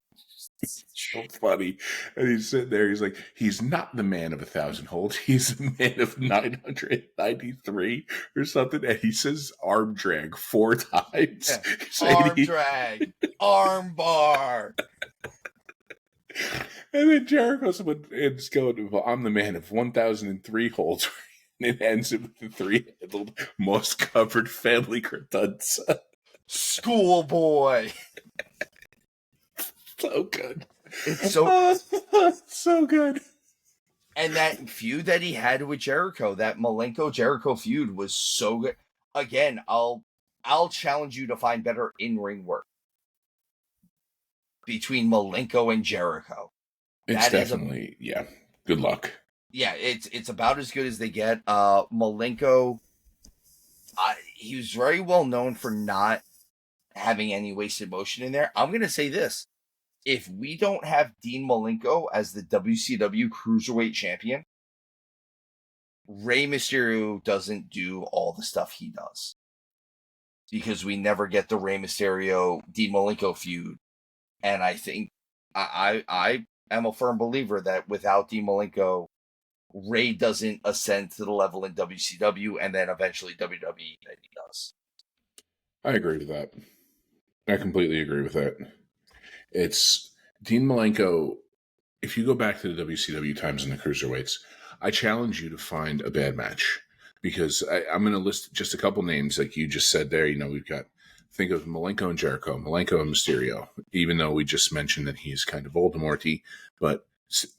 Speaker 2: So funny. And he's sitting there, he's like, he's not the man of 1,000 holds, he's the man of 993 or something. And he says arm drag 4 times.
Speaker 1: Yeah. Arm drag, arm bar.
Speaker 2: And then Jericho's it's going, well, I'm the man of 1,003 holds. And it ends with the 3-handled, moss covered family credenza.
Speaker 1: Schoolboy.
Speaker 2: So good.
Speaker 1: It's so
Speaker 2: so good.
Speaker 1: And that feud that he had with Jericho, that Malenko Jericho feud, was so good. Again, I'll challenge you to find better in-ring work between Malenko and Jericho.
Speaker 2: It's definitely, yeah. Good luck.
Speaker 1: Yeah, it's about as good as they get. Malenko, he was very well known for not having any wasted motion in there. I'm going to say this. If we don't have Dean Malenko as the WCW Cruiserweight Champion, Rey Mysterio doesn't do all the stuff he does. Because we never get the Rey Mysterio Dean Malenko feud. And I think I am a firm believer that without Dean Malenko, Rey doesn't ascend to the level in WCW and then eventually WWE that he does.
Speaker 2: I agree with that. I completely agree with that. It's Dean Malenko. If you go back to the WCW times in the Cruiserweights, I challenge you to find a bad match, because I'm going to list just a couple names like you just said there. You know, we've got, think of Malenko and Jericho, Malenko and Mysterio, even though we just mentioned that he's kind of Voldemort-y, but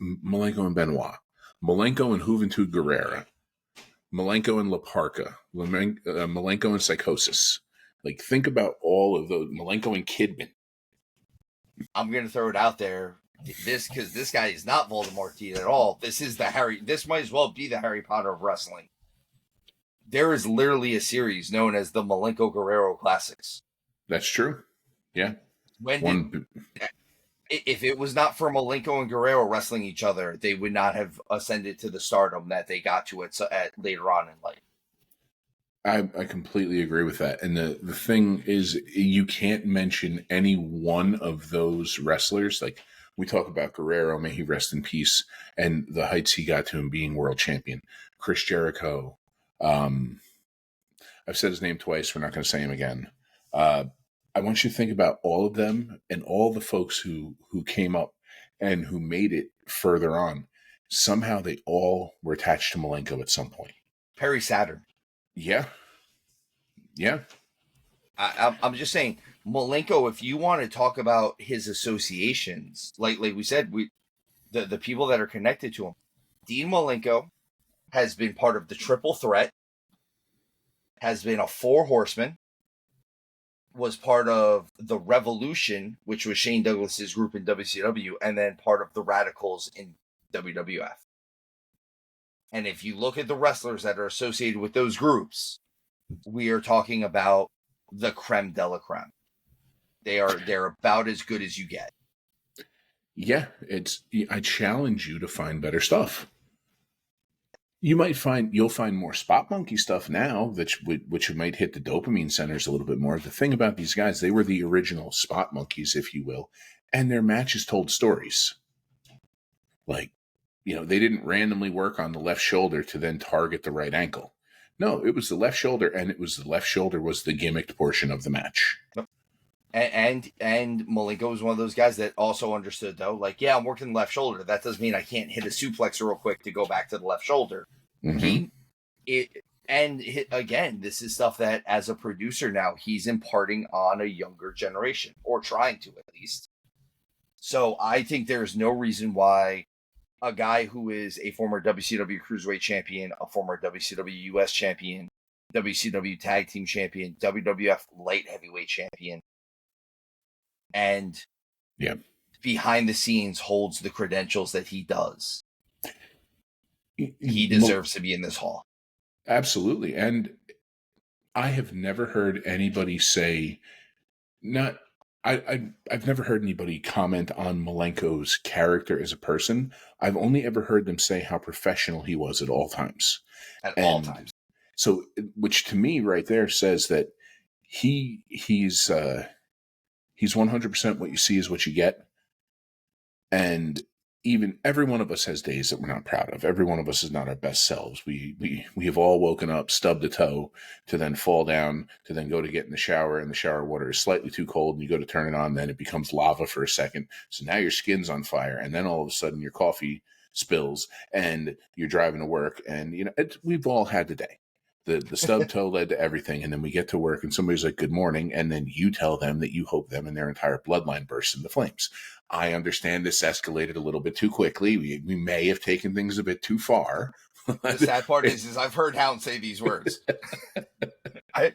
Speaker 2: Malenko and Benoit, Malenko and Juventud Guerrera, Malenko and La Parka, Malenko and Psychosis. Like, think about all of those, Malenko and Kidman.
Speaker 1: I'm going to throw it out there. Because this guy is not Voldemort-y at all. This might as well be the Harry Potter of wrestling. There is literally a series known as the Malenko Guerrero Classics.
Speaker 2: That's true. Yeah.
Speaker 1: If it was not for Malenko and Guerrero wrestling each other, they would not have ascended to the stardom that they got to at later on in life.
Speaker 2: I completely agree with that. And the thing is, you can't mention any one of those wrestlers. Like, we talk about Guerrero, may he rest in peace, and the heights he got to him being world champion. Chris Jericho. I've said his name twice. We're not going to say him again. I want you to think about all of them and all the folks who came up and who made it further on. Somehow they all were attached to Malenko at some point.
Speaker 1: Perry Saturn.
Speaker 2: Yeah. Yeah.
Speaker 1: I'm just saying, Malenko, if you want to talk about his associations, like we said, the people that are connected to him, Dean Malenko has been part of the Triple Threat, has been a 4 Horseman, was part of the Revolution, which was Shane Douglas's group in WCW, and then part of the Radicals in WWF. And if you look at the wrestlers that are associated with those groups, we are talking about the creme de la creme. They're about as good as you get.
Speaker 2: Yeah, I challenge you to find better stuff. You'll find more spot monkey stuff now, which might hit the dopamine centers a little bit more. The thing about these guys, they were the original spot monkeys, if you will, and their matches told stories. Like, they didn't randomly work on the left shoulder to then target the right ankle. No, it was the left shoulder, and the left shoulder was the gimmicked portion of the match.
Speaker 1: And Malenko was one of those guys that also understood, though, like, yeah, I'm working the left shoulder. That doesn't mean I can't hit a suplex real quick to go back to the left shoulder. Mm-hmm. Again, this is stuff that, as a producer now, he's imparting on a younger generation, or trying to at least. So I think there's no reason why a guy who is a former WCW Cruiserweight Champion, a former WCW US Champion, WCW Tag Team Champion, WWF Light Heavyweight Champion, and behind the scenes holds the credentials that he does, he deserves to be in this hall.
Speaker 2: Absolutely. And I have never heard anybody say, not, I've never heard anybody comment on Malenko's character as a person. I've only ever heard them say how professional he was at all times.
Speaker 1: At all
Speaker 2: And
Speaker 1: times.
Speaker 2: so, which to me right there says that he's 100% what you see is what you get. And even every one of us has days that we're not proud of. Every one of us is not our best selves. We have all woken up, stubbed a toe, to then fall down, to then go to get in the shower, and the shower water is slightly too cold, and you go to turn it on, then it becomes lava for a second. So now your skin's on fire, and then all of a sudden your coffee spills, and you're driving to work, and we've all had the day. The stub toe led to everything, and then we get to work, and somebody's like, "Good morning," and then you tell them that you hope them and their entire bloodline bursts into flames. I understand this escalated a little bit too quickly. We may have taken things a bit too far.
Speaker 1: The sad part is I've heard Hound say these words. I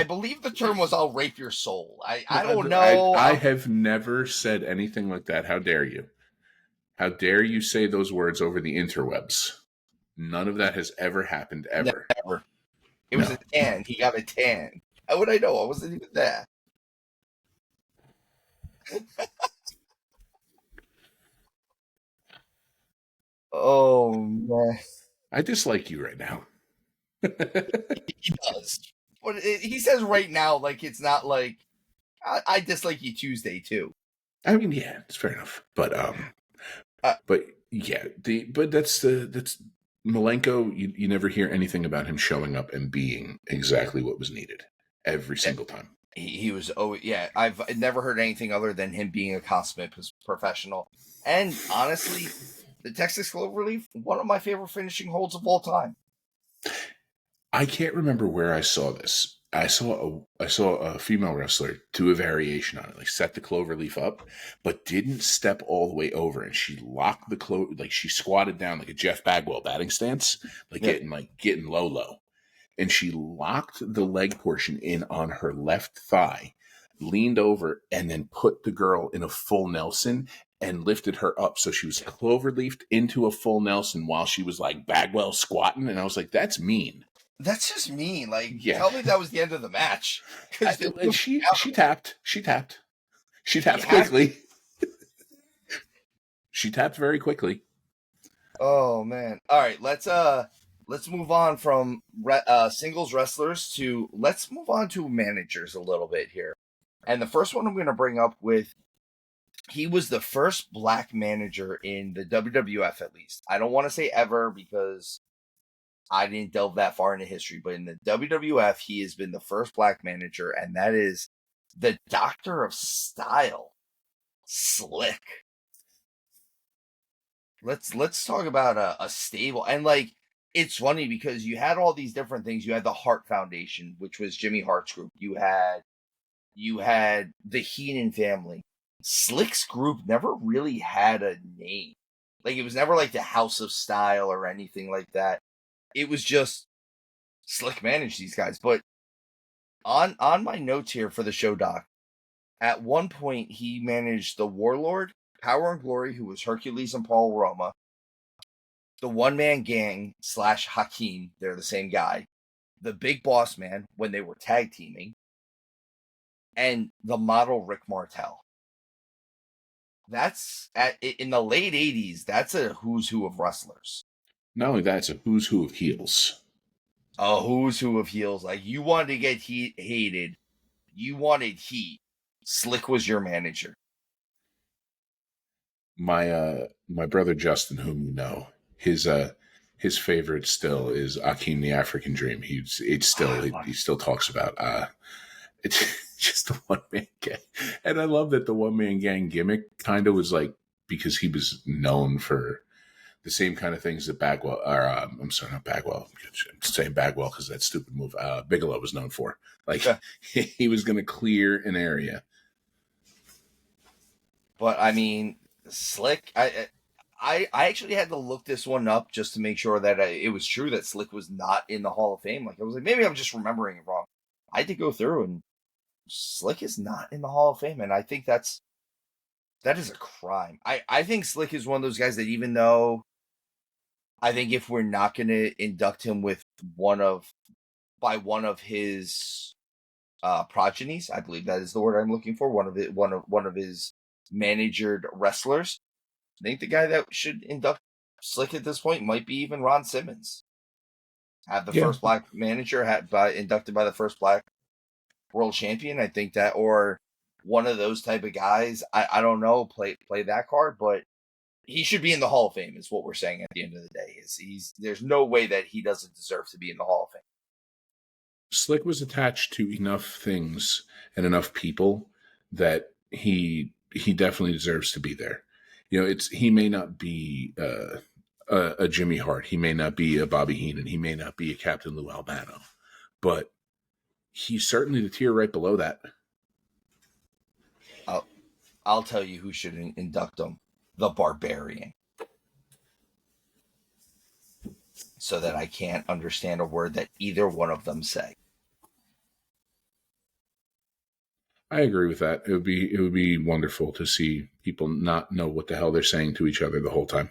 Speaker 1: believe the term was "I'll rape your soul." I don't know.
Speaker 2: I have never said anything like that. How dare you? How dare you say those words over the interwebs? None of that has ever happened, ever.
Speaker 1: Never. It was a tan. He got a tan. How would I know? I wasn't even there. Oh, man.
Speaker 2: I dislike you right now.
Speaker 1: He does. But he says right now, like it's not like I dislike you Tuesday too.
Speaker 2: I mean, yeah, it's fair enough. But yeah, that's Malenko. You never hear anything about him showing up and being exactly what was needed every single time.
Speaker 1: He was, I've never heard anything other than him being a consummate professional. And honestly, the Texas Cloverleaf, one of my favorite finishing holds of all time.
Speaker 2: I can't remember where I saw this. I saw a female wrestler do a variation on it, like set the cloverleaf up, but didn't step all the way over, and she locked the like she squatted down like a Jeff Bagwell batting stance, getting low, and she locked the leg portion in on her left thigh, leaned over, and then put the girl in a full Nelson and lifted her up, so she was cloverleafed into a full Nelson while she was like Bagwell squatting, and I was like, that's mean.
Speaker 1: That's just mean. Like, Tell me that was the end of the match.
Speaker 2: She tapped. She tapped quickly. She tapped very quickly.
Speaker 1: Oh man! All right, let's move on from singles wrestlers to let's move on to managers a little bit here. And the first one I'm going to bring up he was the first black manager in the WWF, at least. I don't want to say ever because I didn't delve that far into history, but in the WWF, he has been the first black manager, and that is the Doctor of Style, Slick. Let's talk about a stable, and like it's funny because you had all these different things. You had the Hart Foundation, which was Jimmy Hart's group. You had the Heenan family. Slick's group never really had a name. Like it was never like the House of Style or anything like that. It was just Slick managed these guys. But on my notes here for the show doc, at one point he managed the Warlord, Power and Glory, who was Hercules and Paul Roma, the One Man Gang / Hakeem, they're the same guy, the Big Boss Man when they were tag teaming, and the model Rick Martel. That's in the late 80s. That's a who's who of wrestlers.
Speaker 2: Not only that, it's a who's who of heels.
Speaker 1: A who's who of heels. Like you wanted to get hated, you wanted heat. Slick was your manager.
Speaker 2: My brother Justin, whom you know, his favorite still is Akeem the African Dream. He still talks about it's just the one man gang, and I love that the one man gang gimmick kind of was like because he was known for the same kind of things that Bagwell, or I'm sorry, not Bagwell. I'm saying Bagwell because that stupid move Bigelow was known for. Like he was going to clear an area.
Speaker 1: But I mean, Slick. I actually had to look this one up just to make sure that it was true that Slick was not in the Hall of Fame. Like I was like, maybe I'm just remembering it wrong. I had to go through, and Slick is not in the Hall of Fame, and I think that is a crime. I think Slick is one of those guys that even though I think if we're not going to induct him with one of by one of his progenies. I believe that is the word I'm looking for. One of his managered wrestlers. I think the guy that should induct Slick at this point might be even Ron Simmons. Have the
Speaker 2: Yeah,
Speaker 1: first black manager inducted by the first black world champion. I think that, or one of those type of guys. I don't know. Play that card, but he should be in the Hall of Fame. Is what we're saying at the end of the day. There's no way that he doesn't deserve to be in the Hall of Fame.
Speaker 2: Slick was attached to enough things and enough people that he definitely deserves to be there. You know, he may not be a Jimmy Hart, he may not be a Bobby Heenan, he may not be a Captain Lou Albano, but he's certainly the tier right below that.
Speaker 1: I'll tell you who should induct him: the Barbarian. So that I can't understand a word that either one of them say.
Speaker 2: I agree with that. It would be wonderful to see people not know what the hell they're saying to each other the whole time.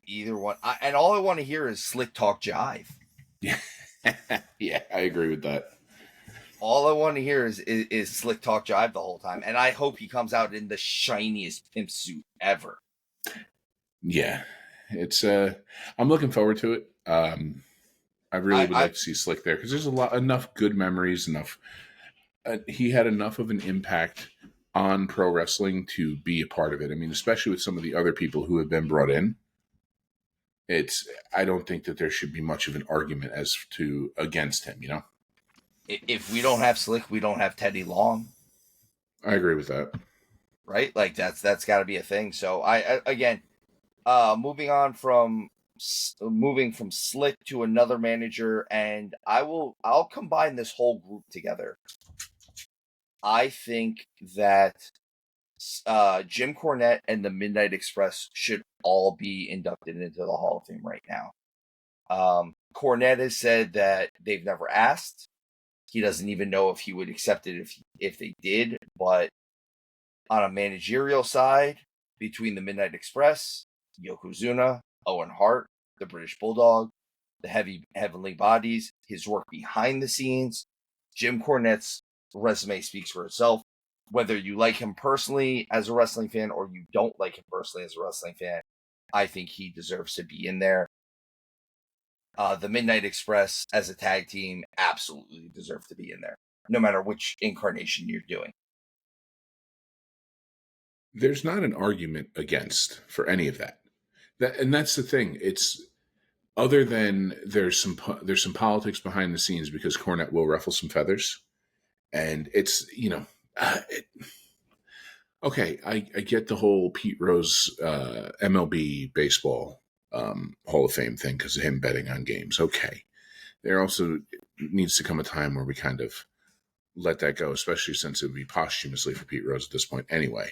Speaker 1: Either one, and all I want to hear is slick talk jive.
Speaker 2: Yeah, yeah, I agree with that.
Speaker 1: All I want to hear is slick talk jive the whole time, and I hope he comes out in the shiniest pimp suit ever.
Speaker 2: Yeah, it's I'm looking forward to it. I really would like to see Slick there because there's enough good memories, enough. He had enough of an impact on pro wrestling to be a part of it. I mean, especially with some of the other people who have been brought in. I don't think that there should be much of an argument as to against him, you know?
Speaker 1: If we don't have Slick, we don't have Teddy Long.
Speaker 2: I agree with that.
Speaker 1: Right? Like that's got to be a thing. So again, moving from Slick to another manager, and I'll combine this whole group together. I think that Jim Cornette and the Midnight Express should all be inducted into the Hall of Fame right now. Cornette has said that they've never asked. He doesn't even know if he would accept it if they did. But on a managerial side, between the Midnight Express, Yokozuna, Owen Hart, the British Bulldog, the Heavenly Bodies, his work behind the scenes, Jim Cornette's resume speaks for itself. Whether you like him personally as a wrestling fan or you don't like him personally as a wrestling fan, I think he deserves to be in there. The Midnight Express as a tag team absolutely deserve to be in there, no matter which incarnation you're doing.
Speaker 2: There's not an argument against for any of that. And that's the thing. It's other than there's some politics behind the scenes because Cornette will ruffle some feathers, and it's okay. I get the whole Pete Rose MLB baseball Hall of Fame thing because of him betting on games. Okay, there also needs to come a time where we kind of let that go, especially since it would be posthumously for Pete Rose at this point anyway.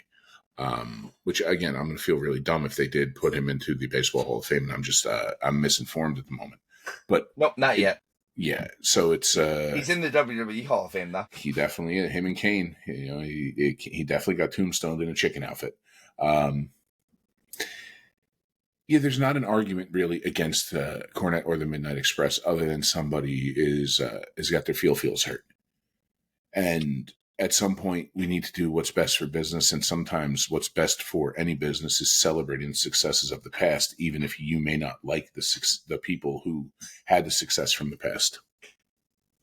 Speaker 2: Which again, I'm going to feel really dumb if they did put him into the Baseball Hall of Fame, and I'm just I'm misinformed at the moment. But
Speaker 1: nope, not yet.
Speaker 2: Yeah, so it's
Speaker 1: he's in the WWE Hall of Fame though.
Speaker 2: He definitely is. Him and Kane, he definitely got tombstoned in a chicken outfit. Yeah, there's not an argument really against Cornette or the Midnight Express, other than somebody has got their feels hurt, and at some point we need to do what's best for business, and sometimes what's best for any business is celebrating the successes of the past, even if you may not like the people who had the success from the past.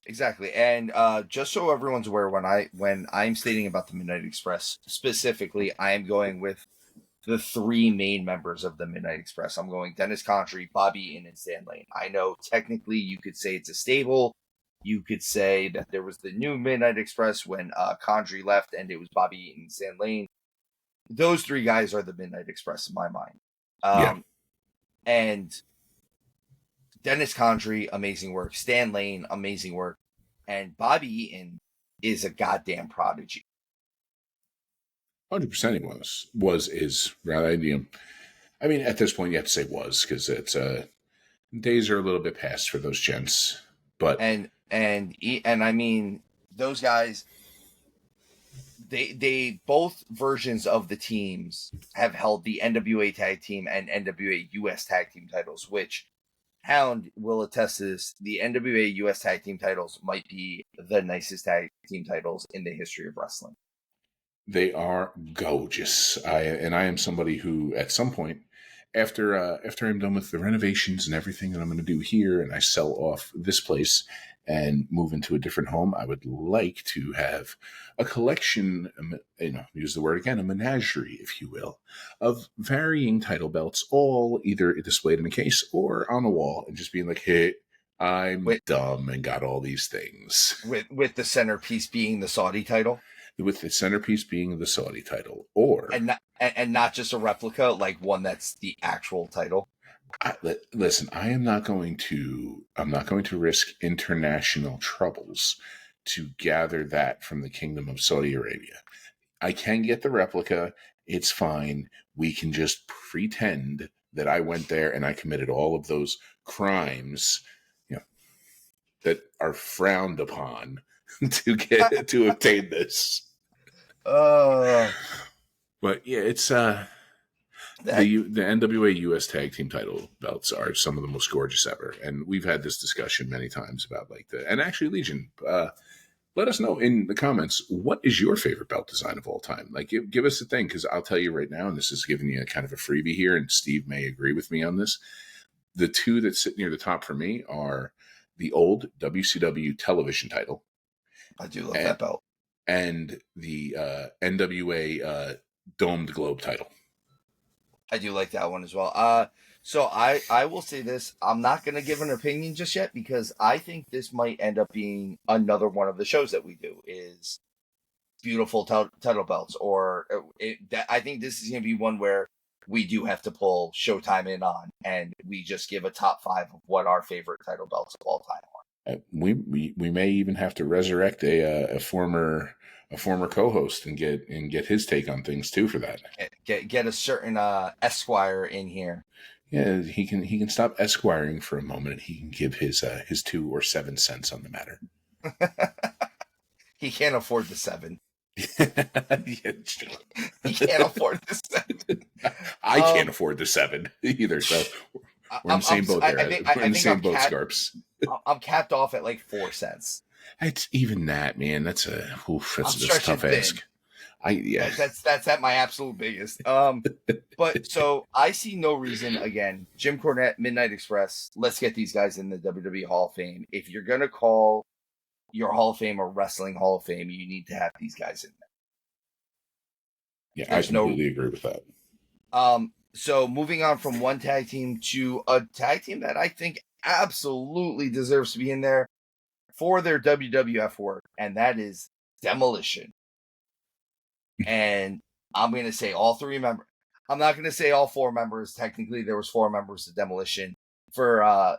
Speaker 1: Exactly. And just so everyone's aware, when I'm stating about the Midnight Express specifically, I am going with the three main members of the Midnight Express. I'm going Dennis Condrey, Bobby Eaton, and Stan Lane. I know technically you could say it's a stable. You could say that there was the new Midnight Express when Condrey left and it was Bobby Eaton and Stan Lane. Those three guys are the Midnight Express in my mind. And Dennis Condrey, amazing work. Stan Lane, amazing work. And Bobby Eaton is a goddamn prodigy.
Speaker 2: 100% he is rather. I mean, at this point, you have to say was because it's days are a little bit past for those gents. But
Speaker 1: and I mean, those guys, they both versions of the teams have held the NWA Tag Team and NWA US Tag Team titles, which Hound will attest to this. The NWA US Tag Team titles might be the nicest tag team titles in the history of wrestling.
Speaker 2: They are gorgeous. I am somebody who, at some point, after I'm done with the renovations and everything that I'm going to do here, and I sell off this place and move into a different home, I would like to have a collection, use the word again, a menagerie, if you will, of varying title belts, all either displayed in a case or on a wall, and just being like, hey, I'm dumb and got all these things.
Speaker 1: With the centerpiece being the Saudi title?
Speaker 2: With the centerpiece being the Saudi title, or
Speaker 1: and not just a replica, like one that's the actual title.
Speaker 2: Listen, I'm not going to risk international troubles to gather that from the Kingdom of Saudi Arabia. I can get the replica. It's fine. We can just pretend that I went there and I committed all of those crimes, that are frowned upon to obtain this. But yeah, it's the NWA US Tag Team title belts are some of the most gorgeous ever, and we've had this discussion many times about and actually Legion. Let us know in the comments, what is your favorite belt design of all time? Like, give us a thing, because I'll tell you right now, and this is giving you a kind of a freebie here, and Steve may agree with me on this. The two that sit near the top for me are the old WCW television title.
Speaker 1: I do love that belt.
Speaker 2: And the NWA domed globe title.
Speaker 1: I do like that one as well. So I will say this. I'm not going to give an opinion just yet, because I think this might end up being another one of the shows that we do is beautiful title belts. Or I think this is going to be one where we do have to pull Showtime in on, and we just give a top 5 of what our favorite title belts of all time are.
Speaker 2: We may even have to resurrect a former co-host and get his take on things too for that.
Speaker 1: Get a certain Esquire in here.
Speaker 2: Yeah, he can stop esquiring for a moment, and he can give his 2 or 7 cents on the matter.
Speaker 1: He can't afford the 7.
Speaker 2: He
Speaker 1: can't afford the 7.
Speaker 2: I can't afford the 7 either. So we're in the same boat there. We're in the same boat, Scarps.
Speaker 1: I'm capped off at like 4 cents.
Speaker 2: It's even that, man. That's a tough ask.
Speaker 1: That's at my absolute biggest. But so I see no reason. Again, Jim Cornette, Midnight Express. Let's get these guys in the WWE Hall of Fame. If you're gonna call your Hall of Fame a wrestling Hall of Fame, you need to have these guys in there.
Speaker 2: Yeah, I completely agree with that.
Speaker 1: So moving on from one tag team to a tag team that I think absolutely deserves to be in there for their WWF work, and that is Demolition. And I'm going to say all 3 members. I'm not going to say all 4 members. Technically, there was 4 members of Demolition. For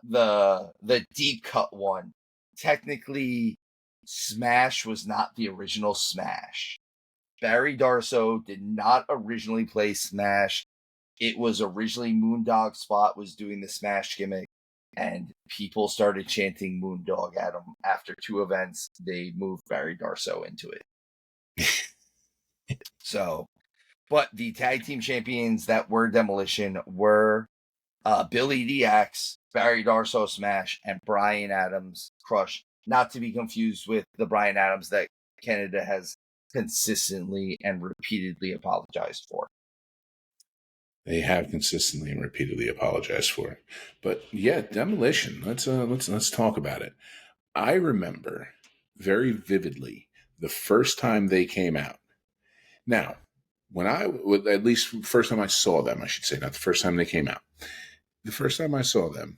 Speaker 1: the deep cut one, technically, Smash was not the original Smash. Barry Darso did not originally play Smash. It was originally Moondog Spot was doing the Smash gimmick, and people started chanting Moondog at him. After 2 events, they moved Barry Darso into it. So, but the tag team champions that were Demolition were Billy DX, Barry Darso Smash, and Brian Adams Crush. Not to be confused with the Brian Adams that Canada has consistently and repeatedly apologized for.
Speaker 2: They have consistently and repeatedly apologized for it. But yeah, Demolition. Let's talk about it. I remember very vividly the first time they came out. Now, at least first time I saw them, I should say, not the first time they came out. The first time I saw them,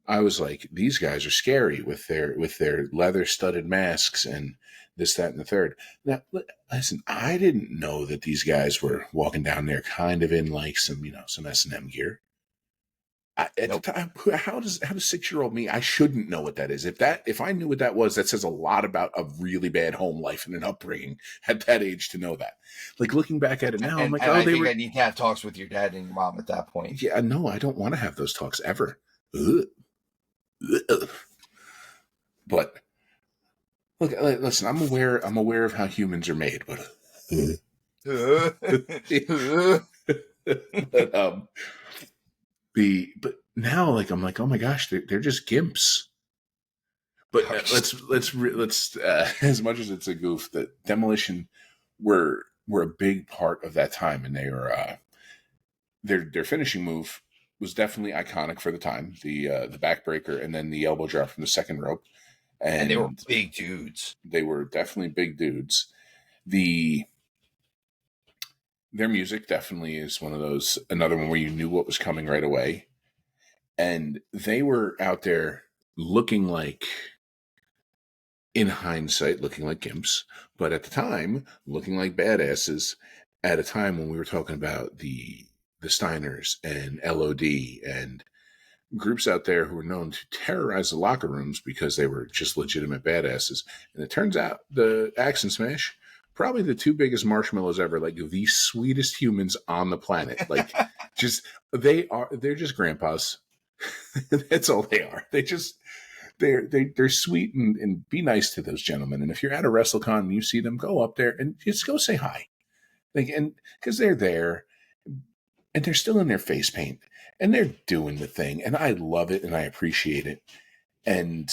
Speaker 2: I was like, these guys are scary with their leather studded masks and this, that, and the third. Now, listen, I didn't know that these guys were walking down there kind of in like some S&M gear. At the time, how does 6-year-old me? I shouldn't know what that is. If I knew what that was, that says a lot about a really bad home life and an upbringing at that age to know that. Like, looking back at it now, I'm like,
Speaker 1: I need to have talks with your dad and your mom at that point.
Speaker 2: Yeah, no, I don't want to have those talks ever. Ugh. But look, listen, I'm aware of how humans are made, but now, like, I'm like, oh my gosh, they're just gimps. But let's as much as it's a goof, that Demolition were a big part of that time, and they were their finishing move was definitely iconic for the time. The backbreaker and then the elbow drop from the second rope,
Speaker 1: and they were
Speaker 2: and
Speaker 1: big dudes.
Speaker 2: they were definitely big dudes. The Their music definitely is one of those, another one where you knew what was coming right away, and they were out there looking like, in hindsight, looking like gimps, but at the time, looking like badasses. At a time when we were talking about the Steiners and LOD and groups out there who were known to terrorize the locker rooms because they were just legitimate badasses. And it turns out the Axe and Smash, probably the two biggest marshmallows ever, like the sweetest humans on the planet. Like, they're just grandpas. That's all they are. They're sweet, and be nice to those gentlemen. And if you're at a WrestleCon and you see them, go up there and just go say hi. Like, and because they're there and they're still in their face paint and they're doing the thing, and I love it and I appreciate it. And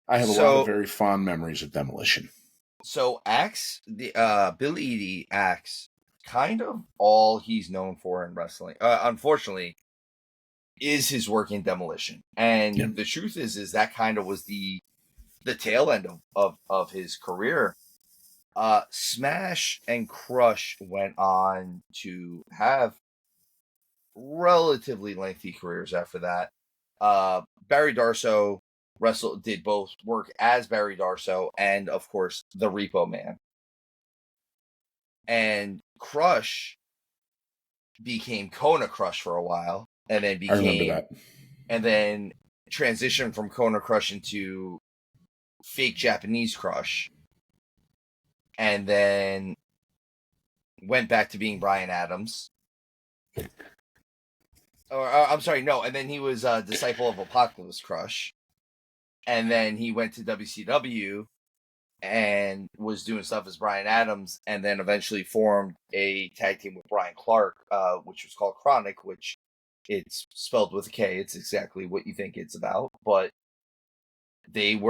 Speaker 2: I have a lot of very fond memories of Demolition.
Speaker 1: So Axe, Billy Eadie Axe, kind of all he's known for in wrestling, unfortunately, is his work in Demolition. And the truth is that kind of was the tail end of his career. Smash and Crush went on to have relatively lengthy careers after that. Barry Darsow did both work as Barry Darsow and, of course, the Repo Man. And Crush became Kona Crush for a while, and then
Speaker 2: I remember that.
Speaker 1: And then transitioned from Kona Crush into fake Japanese Crush, and then went back to being Brian Adams. I'm sorry, no. And then he was a disciple of Apocalypse Crush. And then he went to WCW and was doing stuff as Brian Adams, and then eventually formed a tag team with Brian Clark, which was called Chronic, which it's spelled with a K. It's exactly what you think it's about. But they had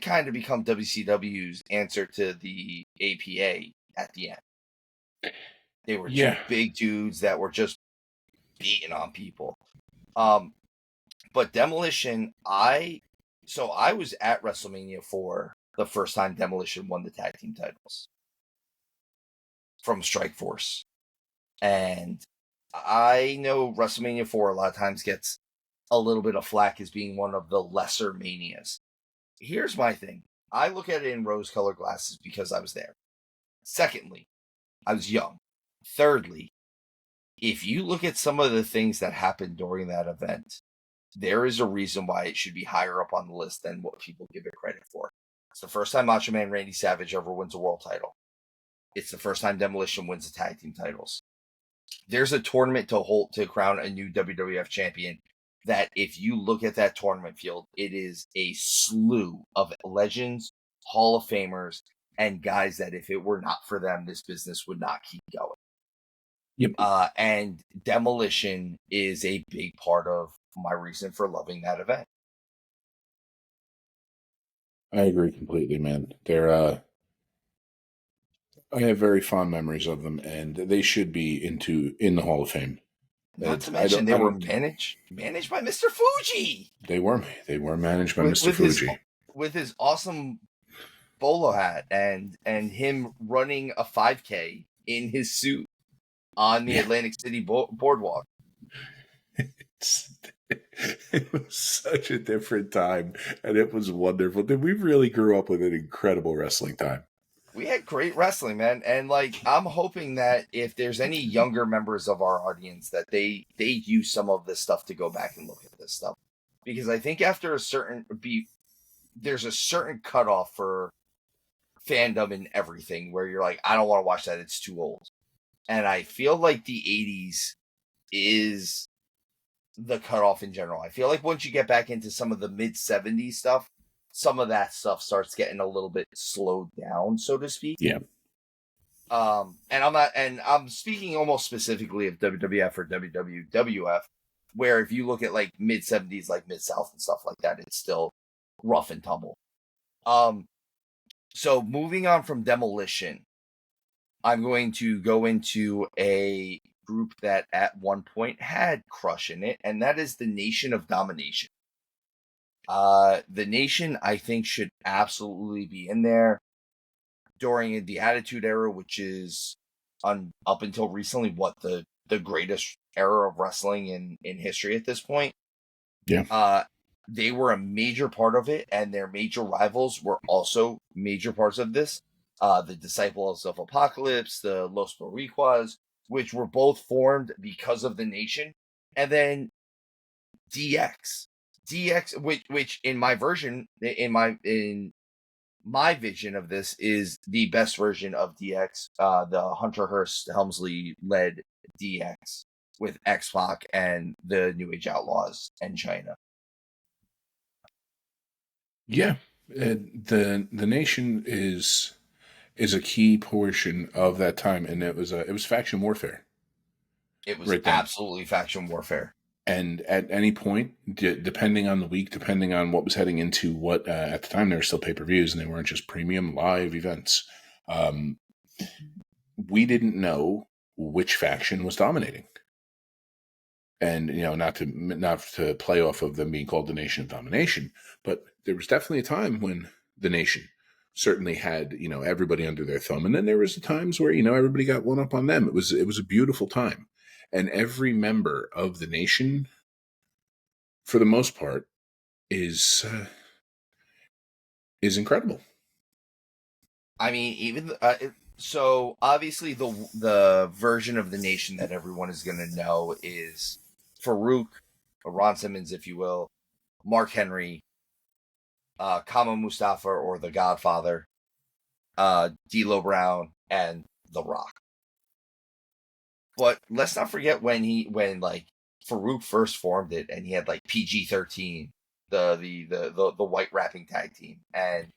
Speaker 1: kind of become WCW's answer to the APA at the end. They were two big dudes that were just beating on people. But Demolition, I was at WrestleMania 4 the first time Demolition won the tag team titles from Strikeforce. And I know WrestleMania 4 a lot of times gets a little bit of flack as being one of the lesser manias. Here's my thing. I look at it in rose-colored glasses because I was there. Secondly, I was young. Thirdly, if you look at some of the things that happened during that event, there is a reason why it should be higher up on the list than what people give it credit for. It's the first time Macho Man Randy Savage ever wins a world title. It's the first time Demolition wins the tag team titles. There's a tournament to crown a new WWF champion that if you look at that tournament field, it is a slew of legends, Hall of Famers, and guys that if it were not for them, this business would not keep going.
Speaker 2: Yep.
Speaker 1: And Demolition is a big part of my reason for loving that event.
Speaker 2: I agree completely, man. I have very fond memories of them, and they should be in the Hall of Fame.
Speaker 1: Not to mention they were managed by Mr. Fuji.
Speaker 2: They were managed by Mr. Fuji
Speaker 1: with his awesome bolo hat and him running a 5K in his suit on the Atlantic City boardwalk.
Speaker 2: It was such a different time, and it was wonderful. We really grew up with an incredible wrestling time.
Speaker 1: We had great wrestling, man. And I'm hoping that if there's any younger members of our audience that they use some of this stuff to go back and look at this stuff. Because I think after there's a certain cutoff for fandom and everything where you're like, I don't want to watch that. It's too old. And I feel like the 80s is the cutoff in general. I feel like once you get back into some of the mid 70s stuff, some of that stuff starts getting a little bit slowed down, so to speak.
Speaker 2: Yeah.
Speaker 1: And I'm speaking almost specifically of WWF or WWF, where if you look at like mid 70s, like Mid South and stuff like that, it's still rough and tumble. So moving on from Demolition, I'm going to go into a group that at one point had Crush in it, and that is the Nation of Domination. The Nation, I think, should absolutely be in there during the Attitude Era, which is up until recently what the greatest era of wrestling in history at this point.
Speaker 2: Yeah.
Speaker 1: They were a major part of it, and their major rivals were also major parts of this. The Disciples of Apocalypse, the Los Boricuas, which were both formed because of the Nation, and then DX, which in my version, in my vision of this, is the best version of DX, the Hunter Hearst Helmsley led DX with X-Pac and the New Age Outlaws and China.
Speaker 2: Yeah, the Nation is a key portion of that time, and it was faction warfare.
Speaker 1: It was right absolutely faction warfare.
Speaker 2: And at any point, depending on the week, depending on what was heading into what, at the time, there were still pay-per-views, and they weren't just premium live events. We didn't know which faction was dominating. And, not to play off of them being called the Nation of Domination, but there was definitely a time when the Nation certainly had, everybody under their thumb. And then there was the times where, everybody got one up on them. It was a beautiful time. And every member of the Nation, for the most part, is incredible.
Speaker 1: I mean, even so, obviously the version of the Nation that everyone is going to know is Farouk, Ron Simmons, if you will, Mark Henry, Kama Mustafa or the Godfather, D'Lo Brown, and The Rock. But let's not forget when Farouk first formed it, and he had like PG-13, the white rapping tag team, and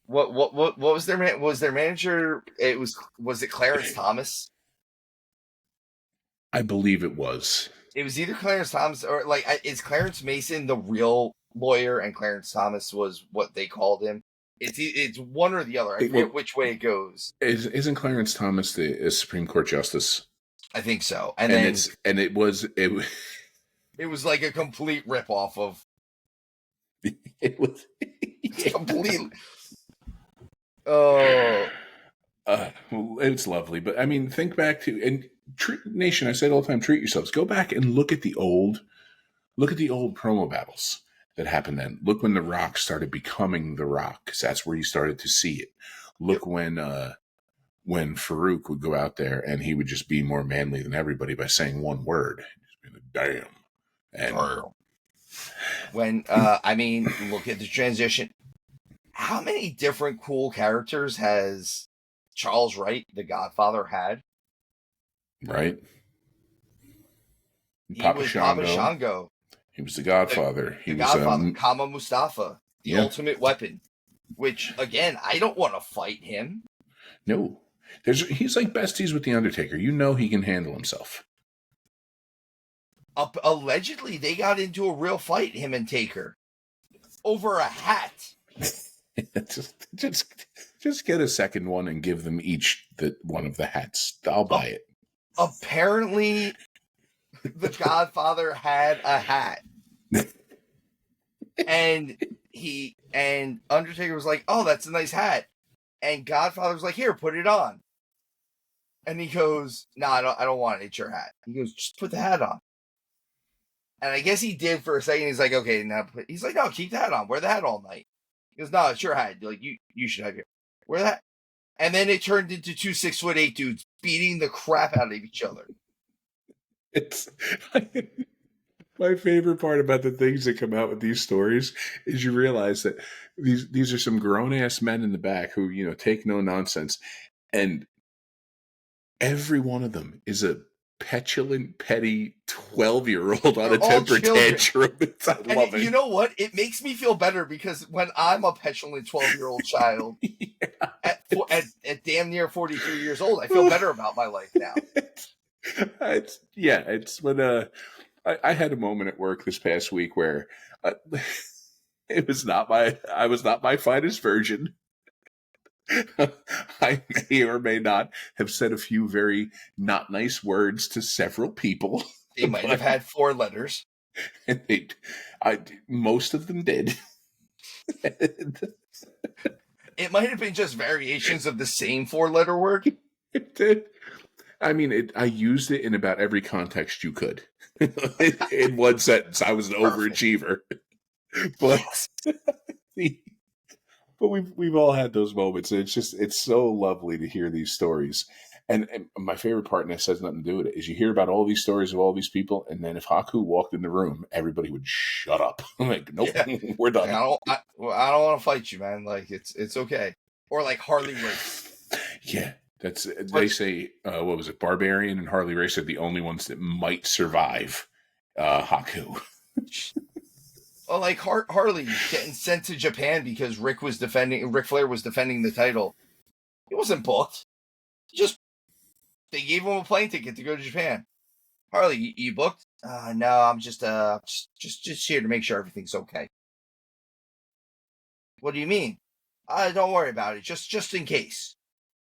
Speaker 1: what was their manager? Was it Clarence Thomas?
Speaker 2: I believe it was.
Speaker 1: It was either Clarence Thomas or is Clarence Mason the real lawyer, and Clarence Thomas was what they called him. It's one or the other. I forget which way it goes.
Speaker 2: Isn't Clarence Thomas the Supreme Court justice?
Speaker 1: I think so.
Speaker 2: It was
Speaker 1: like a complete ripoff of.
Speaker 2: It was
Speaker 1: completely. Oh,
Speaker 2: it's lovely, but I mean, think back to Nation. I say it all the time: treat yourselves. Go back and look at the old promo battles that happened then. Look when The Rock started becoming The Rock, because that's where you started to see it. Look when Farouk would go out there and he would just be more manly than everybody by saying one word. Damn. And
Speaker 1: when I mean, look at the transition. How many different cool characters has Charles Wright, the Godfather, had?
Speaker 2: Right.
Speaker 1: Papa Shango.
Speaker 2: He was the Godfather.
Speaker 1: The Godfather. Kama Mustafa, the ultimate weapon. Which, again, I don't want to fight him.
Speaker 2: No. He's like besties with The Undertaker. He can handle himself.
Speaker 1: Allegedly, they got into a real fight, him and Taker, over a hat.
Speaker 2: just get a second one and give them each one of the hats. I'll buy it.
Speaker 1: Apparently, the Godfather had a hat, and Undertaker was like, "Oh, that's a nice hat," and Godfather was like, "Here, put it on." And he goes, "No, I don't want it. It's your hat." He goes, "Just put the hat on." And I guess he did for a second. He's like, "Okay, now." He's like, "No, keep the hat on. Wear the hat all night." He goes, "No, it's your hat. Like you should have your wear that." And then it turned into two 6'8" dudes beating the crap out of each other.
Speaker 2: It's my favorite part about the things that come out with these stories is you realize that these are some grown ass men in the back who take no nonsense, and every one of them is a petulant, petty 12-year-old on
Speaker 1: They're
Speaker 2: a
Speaker 1: all
Speaker 2: temper
Speaker 1: children.
Speaker 2: tantrum. I love it.
Speaker 1: You know what? It makes me feel better because when I'm a petulant 12-year-old child at damn near 43 years old, I feel better about my life now.
Speaker 2: It's when I had a moment at work this past week where I was not my finest version. I may or may not have said a few very not nice words to several people.
Speaker 1: They might have had 4 letters.
Speaker 2: And most of them did.
Speaker 1: It might have been just variations of the same 4-letter word.
Speaker 2: It did. I mean, I used it in about every context you could. In one sentence, I was an overachiever. But but we've all had those moments. It's so lovely to hear these stories. And my favorite part, and this has nothing to do with it, is you hear about all these stories of all these people, and then if Haku walked in the room, everybody would shut up. I'm like, nope, we're done.
Speaker 1: I don't want to fight you, man. Like it's okay. Or like Harley Race.
Speaker 2: Yeah. They say, what was it? Barbarian and Harley Race are the only ones that might survive Haku.
Speaker 1: Well, like Harley getting sent to Japan because Ric Flair was defending the title. He wasn't booked. They gave him a plane ticket to go to Japan. Harley, you booked? No, I'm just here to make sure everything's okay. What do you mean? Don't worry about it. Just in case.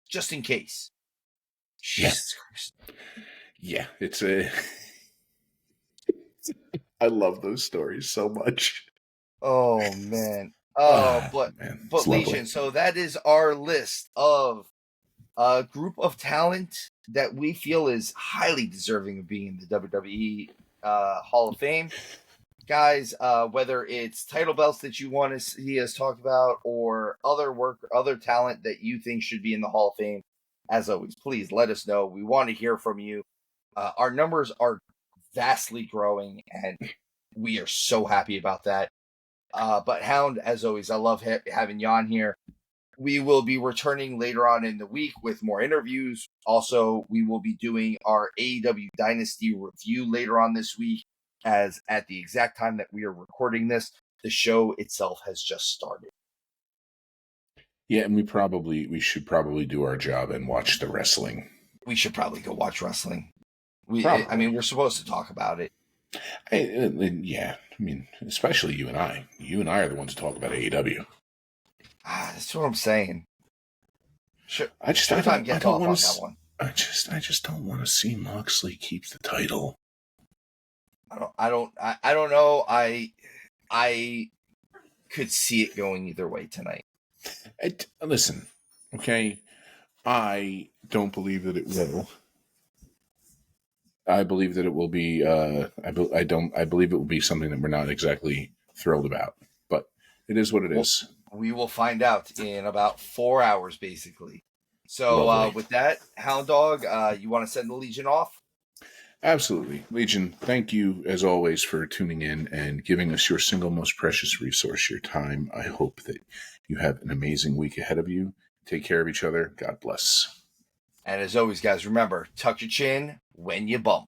Speaker 1: Just in case. Jesus Christ.
Speaker 2: Yeah, I love those stories so much.
Speaker 1: Oh man. But Legion.
Speaker 2: Lovely.
Speaker 1: So that is our list of a group of talent that we feel is highly deserving of being in the WWE Hall of Fame. Guys, whether it's title belts that you want to see us talk about or other talent that you think should be in the Hall of Fame, as always, please let us know. We want to hear from you. Our numbers are vastly growing, and we are so happy about that. But Hound, as always, I love having you on here. We will be returning later on in the week with more interviews. Also, we will be doing our AEW Dynasty review later on this week, as at the exact time that we are recording this, the show itself has just started.
Speaker 2: Yeah, and we should probably do our job and watch the wrestling.
Speaker 1: We should probably go watch wrestling. We're supposed to talk about it.
Speaker 2: Yeah, I mean, especially you and I. You and I are the ones to talk about AEW.
Speaker 1: That's what I'm saying.
Speaker 2: I just
Speaker 1: don't want to.
Speaker 2: I just don't want to see Moxley keep the title.
Speaker 1: I don't know. I could see it going either way tonight.
Speaker 2: Listen, okay. I don't believe that it will. I believe that it will be. I believe it will be something that we're not exactly thrilled about. But it is what it is.
Speaker 1: We will find out in about 4 hours, basically. So with that, Hound Dog, you want to send the Legion off?
Speaker 2: Absolutely. Legion, thank you, as always, for tuning in and giving us your single most precious resource, your time. I hope that you have an amazing week ahead of you. Take care of each other. God bless.
Speaker 1: And as always, guys, remember, tuck your chin when you bump.